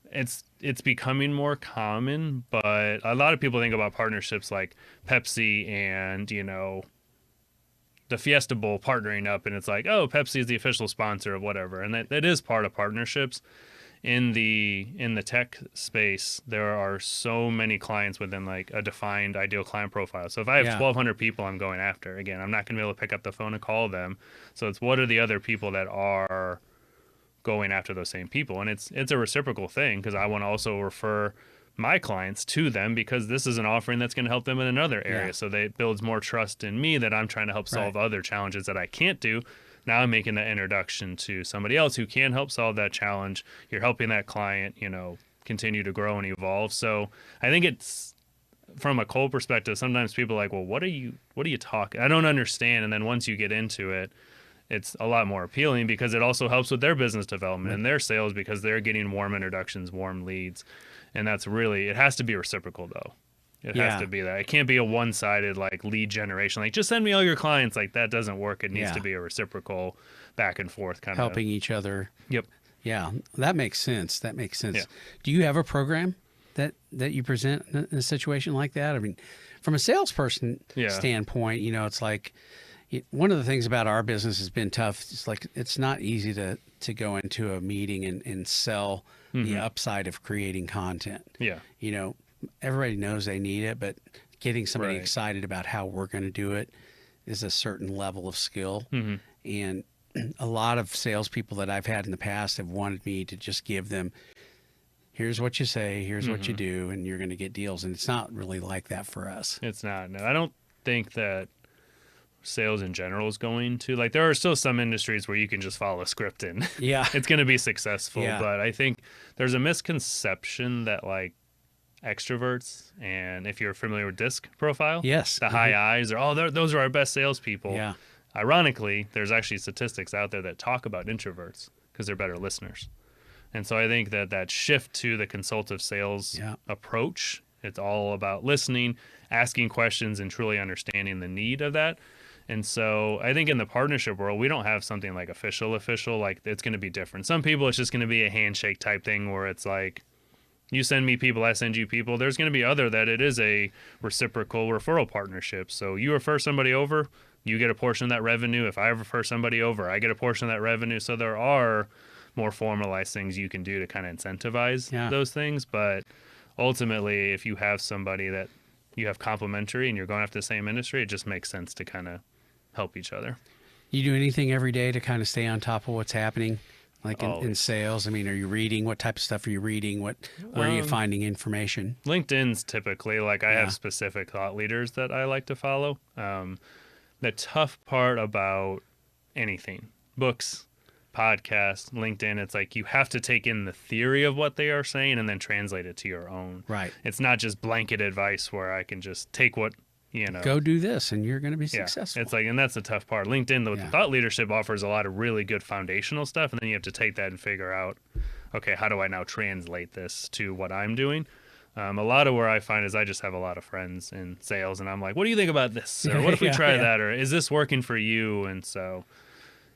it's becoming more common, but a lot of people think about partnerships like Pepsi and, the Fiesta Bowl partnering up. And it's like, oh, Pepsi is the official sponsor of whatever. And that is part of partnerships. In the tech space, there are so many clients within like a defined ideal client profile. So if I have 1,200 people I'm going after, again, I'm not going to be able to pick up the phone and call them. So it's what are the other people that are going after those same people? And it's a reciprocal thing because I want to also refer my clients to them because this is an offering that's going to help them in another area. Yeah. So it builds more trust in me that I'm trying to help solve other challenges that I can't do. Now I'm making that introduction to somebody else who can help solve that challenge. You're helping that client, continue to grow and evolve. So I think it's from a cold perspective. Sometimes people are like, well, what are you talking? I don't understand. And then once you get into it, it's a lot more appealing because it also helps with their business development and their sales because they're getting warm introductions, warm leads. And that's really, it has to be reciprocal though. It has to be that. It can't be a one-sided like lead generation. Like just send me all your clients. Like that doesn't work. It needs to be a reciprocal back and forth kind of helping each other. Yep. Yeah, that makes sense. Yeah. Do you have a program that you present in a situation like that? From a salesperson standpoint, it's like one of the things about our business has been tough. It's like it's not easy to go into a meeting and sell the upside of creating content. Yeah. Everybody knows they need it, but getting somebody excited about how we're going to do it is a certain level of skill. And a lot of salespeople that I've had in the past have wanted me to just give them, here's what you say, here's what you do, and you're going to get deals. And it's not really like that for us. It's not. No, I don't think that sales in general is going to. Like, there are still some industries where you can just follow a script and Yeah. it's going to be successful. Yeah. But I think there's a misconception that like extroverts, and if you're familiar with DISC profile, Yes. the high eyes, those are our best salespeople. Yeah. Ironically, there's actually statistics out there that talk about introverts because they're better listeners. And so I think that shift to the consultative sales approach, it's all about listening, asking questions, and truly understanding the need of that. And so I think in the partnership world, we don't have something like official. Like, it's going to be different. Some people, it's just going to be a handshake type thing where it's like, you send me people, I send you people. There's going to be other that it is a reciprocal referral partnership. So you refer somebody over, you get a portion of that revenue. If I refer somebody over, I get a portion of that revenue. So there are more formalized things you can do to kind of incentivize those things. But ultimately, if you have somebody that you have complementary and you're going after the same industry, it just makes sense to kind of help each other. You do anything every day to kind of stay on top of what's happening, like in sales? I mean, are you reading? What type of stuff are you reading? Where are you finding information? LinkedIn's typically, like, I have specific thought leaders that I like to follow. The tough part about anything, books, podcasts, LinkedIn, it's like you have to take in the theory of what they are saying and then translate it to your own. Right. It's not just blanket advice where I can just take what, go do this and you're going to be successful. It's like, and that's the tough part. LinkedIn, the thought leadership offers a lot of really good foundational stuff. And then you have to take that and figure out, okay, how do I now translate this to what I'm doing? A lot of where I find is I just have a lot of friends in sales and I'm like, what do you think about this? Or what if we try that? Or is this working for you? And so,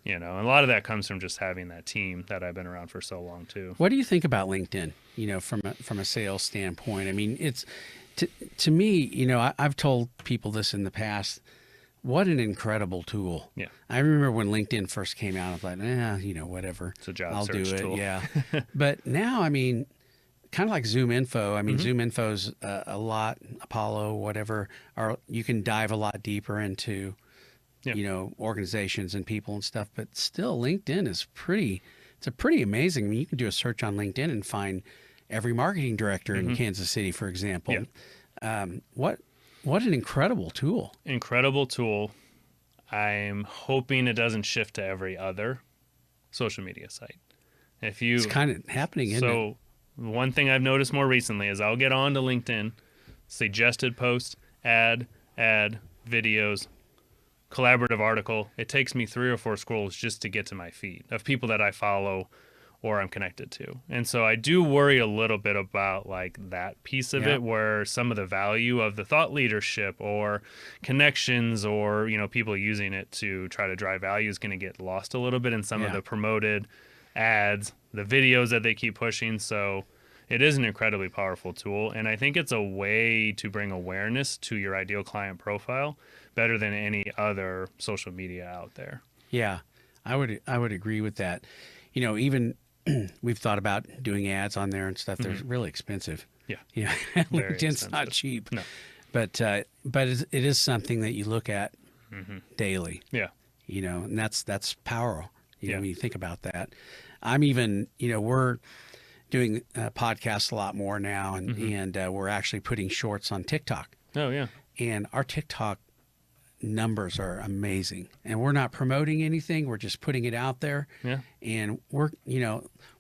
and a lot of that comes from just having that team that I've been around for so long too. What do you think about LinkedIn, from a sales standpoint? I mean, it's, to me, I've told people this in the past, what an incredible tool. Yeah. I remember when LinkedIn first came out, I was like, whatever. It's a job I'll search do it. tool. Yeah. But now, I mean, kind of like Zoom Info. I mean, Zoom Info's a lot, Apollo, whatever, you can dive a lot deeper into, organizations and people and stuff, but still LinkedIn is pretty amazing. I mean, you can do a search on LinkedIn and find every marketing director in Kansas City, for example. Yeah. What an incredible tool. Incredible tool. I'm hoping it doesn't shift to every other social media site. It's kind of happening, isn't it? So one thing I've noticed more recently is I'll get onto LinkedIn, suggested post, ad, videos, collaborative article. It takes me 3 or 4 scrolls just to get to my feed of people that I follow or I'm connected to. And so I do worry a little bit about like that piece of it, where some of the value of the thought leadership or connections or, people using it to try to drive value is going to get lost a little bit in some of the promoted ads, the videos that they keep pushing. So it is an incredibly powerful tool. And I think it's a way to bring awareness to your ideal client profile better than any other social media out there. Yeah, I would agree with that. Even we've thought about doing ads on there and stuff. They're really expensive. Yeah. LinkedIn's not cheap. No. But it is something that you look at daily. Yeah. And that's power. When you think about that. I'm even, we're doing podcasts a lot more now, and we're actually putting shorts on TikTok. Oh, yeah. And our TikTok numbers are amazing, and we're not promoting anything. We're just putting it out there. Yeah. And we're,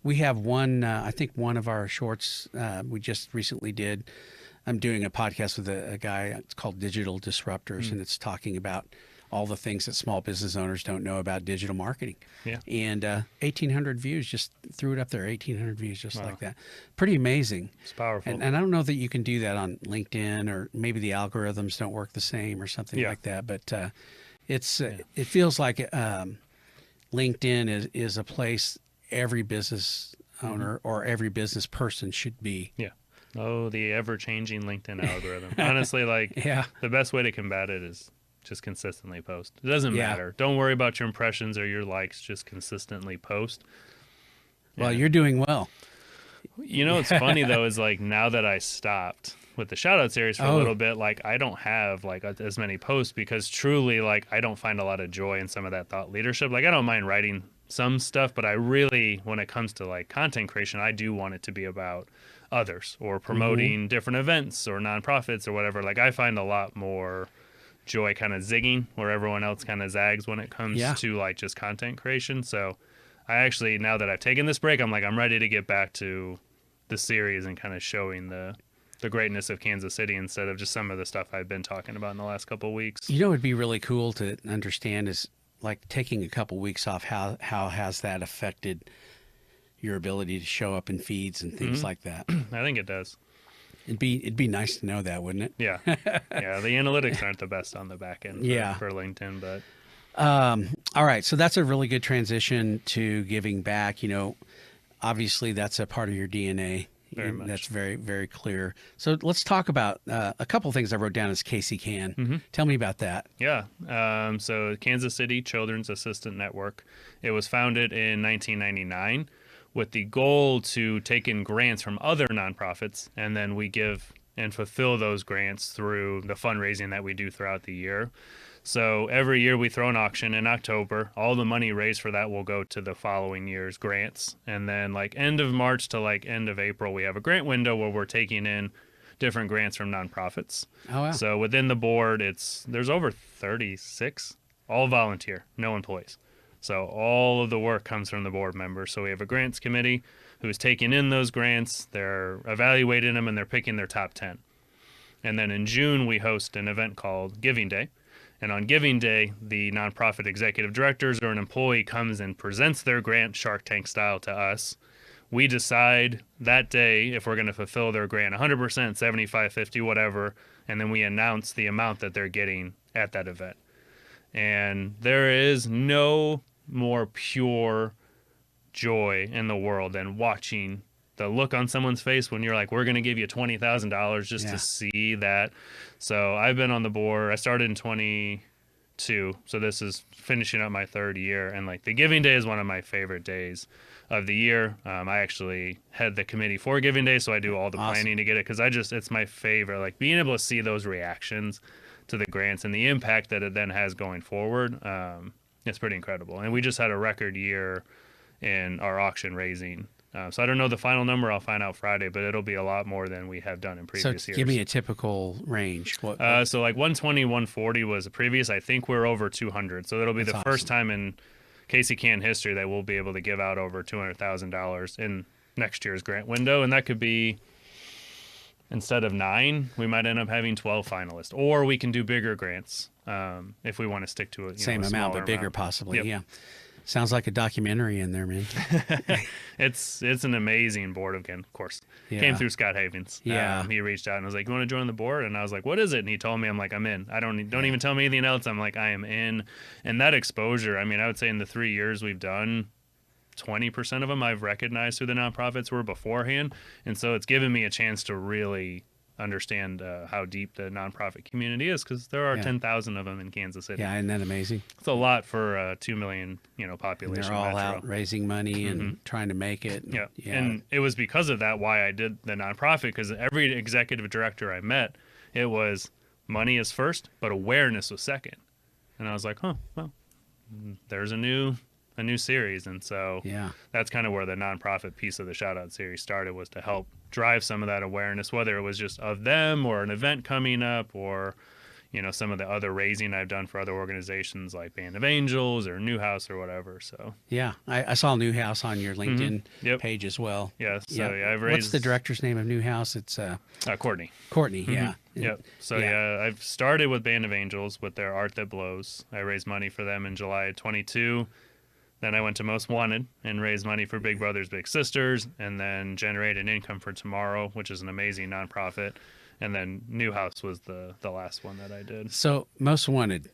we have one, I think one of our shorts we just recently did. I'm doing a podcast with a guy. It's called Digital Disruptors, and it's talking about all the things that small business owners don't know about digital marketing. Yeah. And 1,800 views, just threw it up there, 1,800 views just like that. Pretty amazing. It's powerful. And I don't know that you can do that on LinkedIn, or maybe the algorithms don't work the same or something like that. But it feels like LinkedIn is a place every business owner or every business person should be. Yeah. Oh, the ever-changing LinkedIn algorithm. Honestly, the best way to combat it is just consistently post. It doesn't matter. Don't worry about your impressions or your likes. Just consistently post. Well, you're doing well. What's funny though is like now that I stopped with the shout out series for a little bit, like I don't have like as many posts because truly like I don't find a lot of joy in some of that thought leadership. Like I don't mind writing some stuff, but I really, when it comes to like content creation, I do want it to be about others or promoting different events or nonprofits or whatever. Like I find a lot more enjoy kind of zigging where everyone else kind of zags when it comes Yeah. to like just content creation. So I actually, now that I've taken this break, I'm like, I'm ready to get back to the series and kind of showing the greatness of Kansas City instead of just some of the stuff I've been talking about in the last couple of weeks. You know, it'd be really cool to understand is like taking a couple weeks off. How has that affected your ability to show up in feeds and things like that? I think it does. It'd be nice to know that, wouldn't it? Yeah. Yeah. The analytics aren't the best on the back end for LinkedIn, but All right, so that's a really good transition to giving back. You know, obviously that's a part of your DNA. Very much. That's very, very clear. So let's talk about a couple things I wrote down as Casey Can. Tell me about that. yeah. So Kansas City Children's Assistant Network, it was founded in 1999 with the goal to take in grants from other nonprofits, and then we give and fulfill those grants through the fundraising that we do throughout the year. So every year we throw an auction in October. All the money raised for that will go to the following year's grants. And then like end of March to like end of April, we have a grant window where we're taking in different grants from nonprofits. Oh, wow. So within the board, there's over 36, all volunteer, no employees. So all of the work comes from the board members. So we have a grants committee who's taking in those grants. They're evaluating them and they're picking their top 10. And then in June, we host an event called Giving Day. And on Giving Day, the nonprofit executive directors or an employee comes and presents their grant Shark Tank style to us. We decide that day if we're going to fulfill their grant 100%, 75, 50, whatever, and then we announce the amount that they're getting at that event. And there is no more pure joy in the world than watching the look on someone's face when you're like, we're going to give you $20,000 just to see that. So I've been on the board. I started in 22, so this is finishing up my third year. And like the Giving Day is one of my favorite days of the year. I actually head the committee for Giving Day, so I do all the planning to get it because it's my favorite. Like being able to see those reactions to the grants and the impact that it then has going forward. It's pretty incredible. And we just had a record year in our auction raising. So I don't know the final number. I'll find out Friday, but it'll be a lot more than we have done in previous years. Give me a typical range. What? So like 120, 140 was the previous. I think we're over 200. So it'll be the first time in Casey Can history that we'll be able to give out over $200,000 in next year's grant window. And that could be, instead of 9, we might end up having 12 finalists. Or we can do bigger grants if we want to stick to Same amount, but bigger possibly. Yep. Yeah. Sounds like a documentary in there, man. It's an amazing board again, of course. Yeah. Came through Scott Havens. Yeah. He reached out and was like, you want to join the board? And I was like, what is it? And he told me, I'm like, I'm in. Don't even tell me anything else. I'm like, I am in. And that exposure, I mean, I would say in the 3 years we've done, 20% of them I've recognized who the nonprofits were beforehand. And so it's given me a chance to really understand how deep the nonprofit community is, because there are 10,000 of them in Kansas City. Yeah, isn't that amazing? It's a lot for a 2 million, population. And they're all out raising money and trying to make it. Yeah, and it was because of that why I did the nonprofit, because every executive director I met, it was money is first, but awareness was second. And I was like, well, there's a new series. And so that's kind of where the nonprofit piece of the Shout Out series started, was to help drive some of that awareness, whether it was just of them or an event coming up, or some of the other raising I've done for other organizations like Band of Angels or Newhouse or whatever. So I saw Newhouse on your LinkedIn page as well. Yeah, so I've raised. What's the director's name of Newhouse? It's Courtney. Courtney, yeah. Yep. So I've started with Band of Angels with their Art That Blows. I raised money for them in July of 22. Then I went to Most Wanted and raised money for Big Brothers Big Sisters, and then generated income for Tomorrow, which is an amazing nonprofit. And then Newhouse was the last one that I did. So Most Wanted.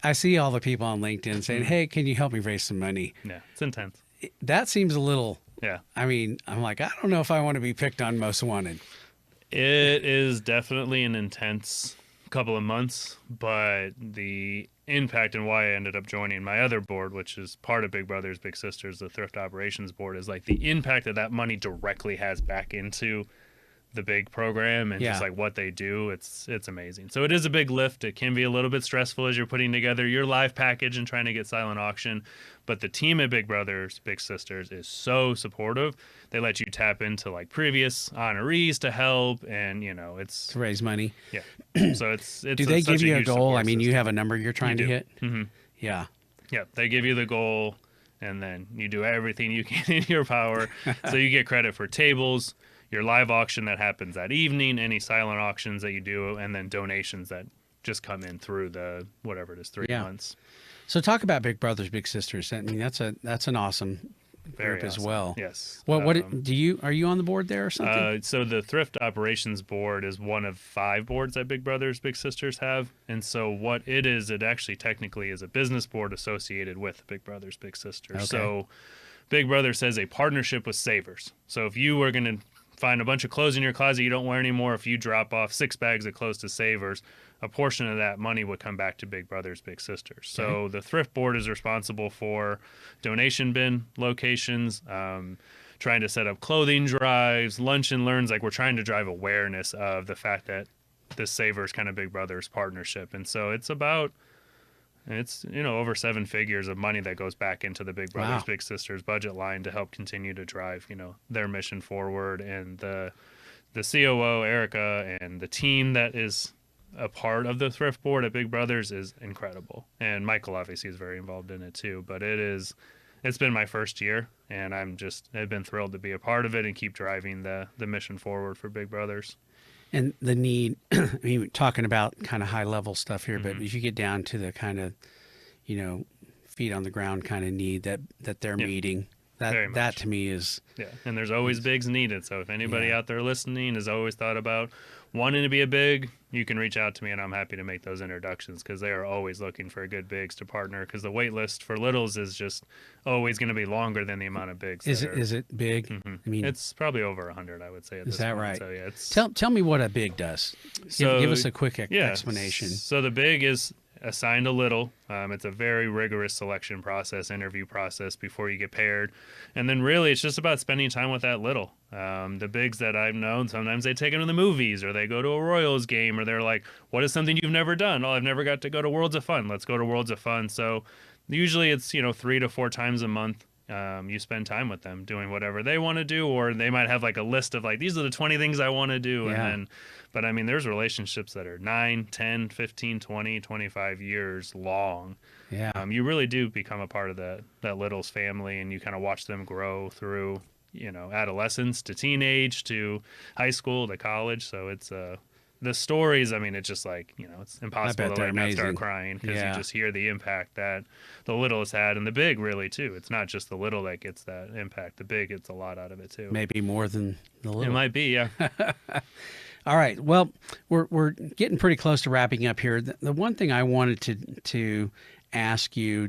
I see all the people on LinkedIn saying, hey, can you help me raise some money? Yeah, it's intense. That seems a little, yeah. I mean, I'm like, I don't know if I want to be picked on Most Wanted. It is definitely an intense couple of months, but the impact and why I ended up joining my other board, which is part of Big Brothers Big Sisters, the Thrift Operations Board, is like the impact that money directly has back into the big program and just Yeah. like what they do, it's amazing. So it is a big lift. It can be a little bit stressful as you're putting together your live package and trying to get silent auction, but the team at Big Brothers Big Sisters is so supportive. They let you tap into like previous honorees to help, and it's To raise money. yeah. So it's Do they such give you a huge goal? support I mean, you system. have a number you're trying to do. hit? Mm-hmm. Yeah. Yeah, they give you the goal, and then you do everything you can in your power. So you get credit for tables, your live auction that happens that evening, any silent auctions that you do, and then donations that just come in through the whatever it is, 3 Yeah. months. So talk about Big Brothers Big Sisters. I mean, that's an awesome Very group as awesome. well. Yes. What are you on the board there or something? So the Thrift Operations Board is one of 5 boards that Big Brothers Big Sisters have, and so what it is, it actually technically is a business board associated with Big Brothers Big Sisters. Okay. So Big Brothers has a partnership with savers. So if you were going to find a bunch of clothes in your closet you don't wear anymore, if you drop off 6 bags of clothes to savers, a portion of that money would come back to Big Brothers Big Sisters. So the thrift board is responsible for donation bin locations, trying to set up clothing drives, lunch and learns. Like, we're trying to drive awareness of the fact that this savers kind of Big Brothers partnership. And so it's over 7 figures of money that goes back into the Big Brothers Wow. Big Sisters budget line to help continue to drive their mission forward. And the COO Erica and the team that is a part of the thrift board at Big Brothers is incredible, and Michael obviously is very involved in it too. But it's been my first year, and I've been thrilled to be a part of it and keep driving the mission forward for Big Brothers. And the need, I mean, talking about kind of high level stuff here, Mm-hmm. but if you get down to the kind of, feet on the ground kind of need that they're Yeah. meeting, Very that much. to me is, Yeah, and there's always bigs needed. So if anybody Yeah. out there listening has always thought about wanting to be a big, you can reach out to me, and I'm happy to make those introductions, because they are always looking for good bigs to partner, because the wait list for littles is just always going to be longer than the amount of bigs. is that it big? Mhm. I mean, It's probably over 100, I would say. At is this that point. right? So yeah, it's Tell me what a big does. Give us a quick explanation. So the big is assigned a little. It's a very rigorous selection process, interview process before you get paired. And then really it's just about spending time with that little. The bigs that I've known, sometimes they take them to the movies, or they go to a Royals game, or they're like, what is something you've never done? Oh, I've never got to go to Worlds of Fun. Let's go to Worlds of Fun. So usually it's, 3 to 4 times a month. You spend time with them doing whatever they want to do, or they might have like a list of like, these are the 20 things I want to do. Yeah. And then, but I mean, there's relationships that are 9, 10, 15, 20, 25 years long. Yeah. You really do become a part of that Littles family, and you kind of watch them grow through, adolescence to teenage to high school to college. So it's, the stories, I mean, it's just like, it's impossible bet to they're let not start amazing. crying, because Yeah. you just hear the impact that the little has had, and the big really too. It's not just the little that gets that impact. The big gets a lot out of it too. Maybe more than the little. It might be, yeah. All right. Well, we're getting pretty close to wrapping up here. The one thing I wanted to ask you,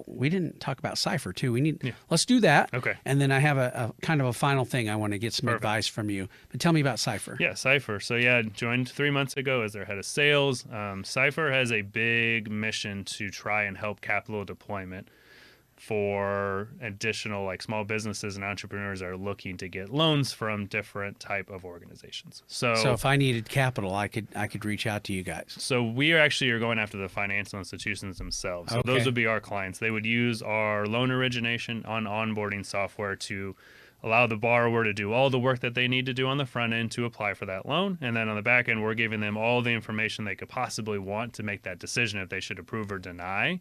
we didn't talk about Cypher too. Let's do that. Okay. And then I have a kind of a final thing I want to get some Perfect. advice from you. But tell me about Cypher. Yeah, Cypher. So yeah, joined 3 months ago as their head of sales. Cypher has a big mission to try and help capital deployment for additional like small businesses and entrepreneurs that are looking to get loans from different type of organizations. So if I needed capital, I could reach out to you guys. So we are going after the financial institutions themselves. So Okay. those would be our clients. They would use our loan origination on onboarding software to allow the borrower to do all the work that they need to do on the front end to apply for that loan. And then on the back end, we're giving them all the information they could possibly want to make that decision if they should approve or deny.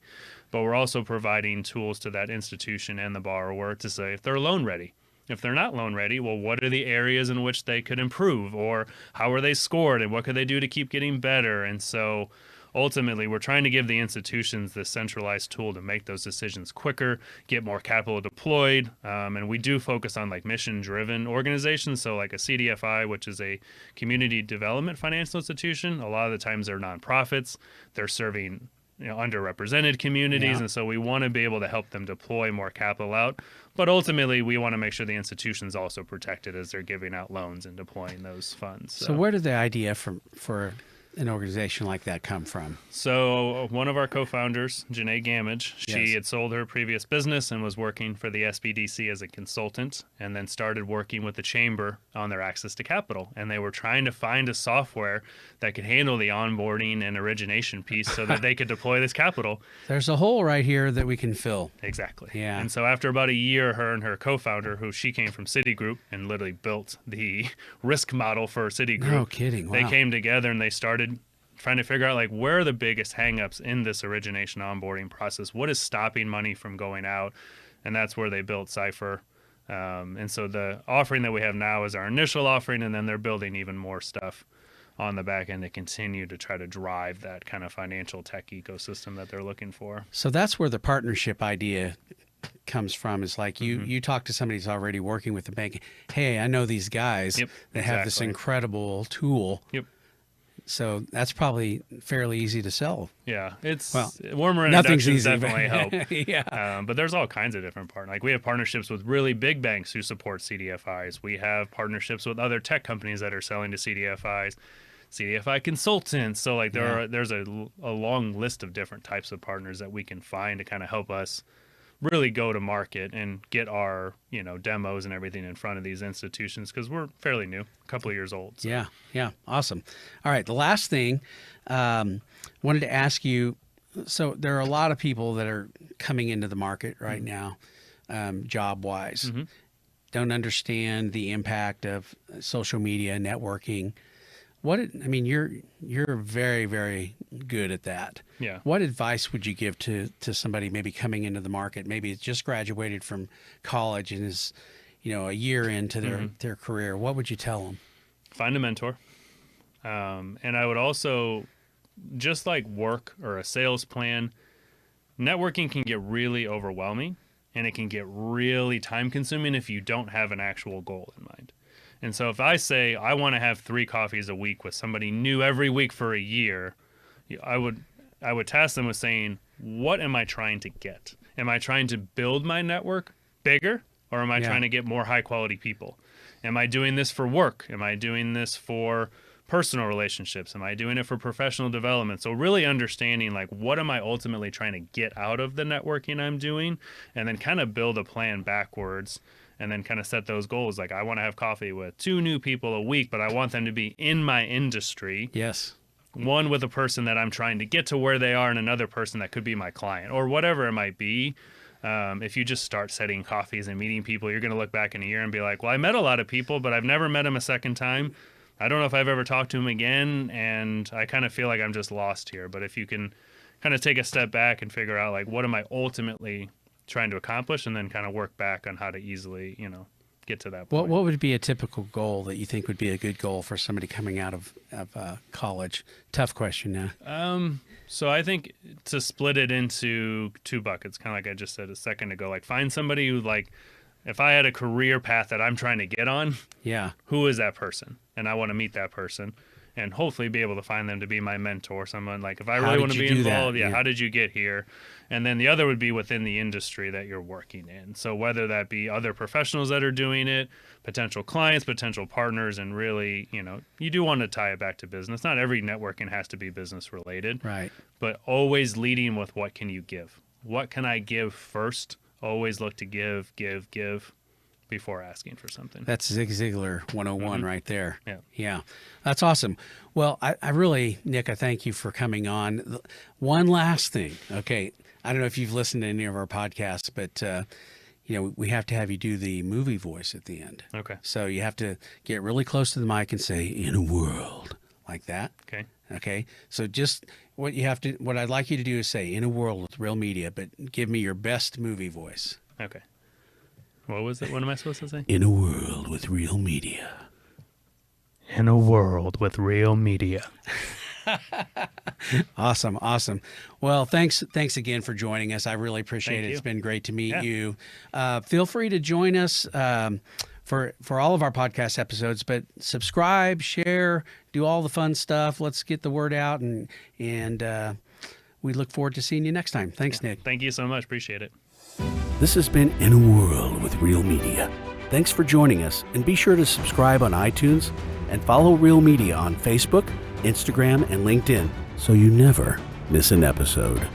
But we're also providing tools to that institution and the borrower to say if they're loan ready. If they're not loan ready, well, what are the areas in which they could improve, or how are they scored, and what could they do to keep getting better? And so ultimately, we're trying to give the institutions this centralized tool to make those decisions quicker, get more capital deployed. And we do focus on like mission-driven organizations. So like a CDFI, which is a community development financial institution, a lot of the times they're nonprofits. They're serving underrepresented communities. Yeah. And so we want to be able to help them deploy more capital out. But ultimately, we want to make sure the institution's also protected as they're giving out loans and deploying those funds. So where did the idea for an organization like that come from? So one of our co-founders, Janae Gamage, she Yes. had sold her previous business and was working for the SBDC as a consultant, and then started working with the chamber on their access to capital. And they were trying to find a software that could handle the onboarding and origination piece so that they could deploy this capital. There's a hole right here that we can fill. Exactly. Yeah. And so after about a year, her and her co-founder, who she came from Citigroup and literally built the risk model for Citigroup. No kidding. They Wow. came together and they started trying to figure out like where are the biggest hangups in this origination onboarding process? What is stopping money from going out? And that's where they built Cyphr. And so the offering that we have now is our initial offering, and then they're building even more stuff on the back end to continue to try to drive that kind of financial tech ecosystem that they're looking for. So that's where the partnership idea comes from. Is like you talk to somebody who's already working with the bank. Hey, I know these guys Yep, that have this exactly. incredible tool. Yep. So that's probably fairly easy to sell. Yeah, it's Well, warmer nothing's introductions easy, but- definitely help. Yeah. But there's all kinds of different partners. Like we have partnerships with really big banks who support CDFIs. We have partnerships with other tech companies that are selling to CDFIs, CDFI consultants. So like there's a long list of different types of partners that we can find to kind of help us really go to market and get our demos and everything in front of these institutions, because we're fairly new, a couple of years old. So. Yeah. Awesome. All right. The last thing, wanted to ask you, so there are a lot of people that are coming into the market right now, job wise, don't understand the impact of social media, networking. You're very, very good at that. Yeah. What advice would you give to somebody maybe coming into the market, maybe just graduated from college and is, a year into their career? What would you tell them? Find a mentor. And I would also, just like work or a sales plan, networking can get really overwhelming and it can get really time consuming if you don't have an actual goal in mind. And so if I say I want to have 3 coffees a week with somebody new every week for a year, I would task them with saying, what am I trying to get? Am I trying to build my network bigger, or am I trying to get more high quality people? Am I doing this for work? Am I doing this for personal relationships? Am I doing it for professional development? So really understanding like what am I ultimately trying to get out of the networking I'm doing, and then kind of build a plan backwards. And then kind of set those goals. Like I want to have coffee with 2 new people a week, but I want them to be in my industry. Yes. One with a person that I'm trying to get to where they are, and another person that could be my client or whatever it might be. If you just start setting coffees and meeting people, you're going to look back in a year and be like, well, I met a lot of people, but I've never met them a second time. I don't know if I've ever talked to them again. And I kind of feel like I'm just lost here. But if you can kind of take a step back and figure out like, what am I ultimately trying to accomplish, and then kind of work back on how to easily, get to that point. What would be a typical goal that you think would be a good goal for somebody coming out of college? Tough question now. So I think to split it into 2 buckets, kind of like I just said a second ago, like find somebody who like, if I had a career path that I'm trying to get on, who is that person? And I want to meet that person and hopefully be able to find them to be my mentor, someone like, if I really want to be involved, how did you get here? And then the other would be within the industry that you're working in. So whether that be other professionals that are doing it, potential clients, potential partners, and really, you do want to tie it back to business. Not every networking has to be business related, Right. but always leading with what can you give? What can I give first? Always look to give before asking for something. That's Zig Ziglar 101 right there. Yeah. That's awesome. Well, I really, Nick, I thank you for coming on. One last thing. Okay. I don't know if you've listened to any of our podcasts, but, we have to have you do the movie voice at the end. Okay. So you have to get really close to the mic and say, in a world, like that. Okay. Okay. So just what I'd like you to do is say, in a world with real media, but give me your best movie voice. Okay. What was it? What am I supposed to say? In a world with real media. In a world with real media. Awesome. Well, thanks again for joining us. I really appreciate it. It's been great to meet you. Feel free to join us for all of our podcast episodes, but subscribe, share, do all the fun stuff. Let's get the word out, and we look forward to seeing you next time. Thanks, Nick. Thank you so much. Appreciate it. This has been In a World with Real Media. Thanks for joining us, and be sure to subscribe on iTunes and follow Real Media on Facebook, Instagram, and LinkedIn so you never miss an episode.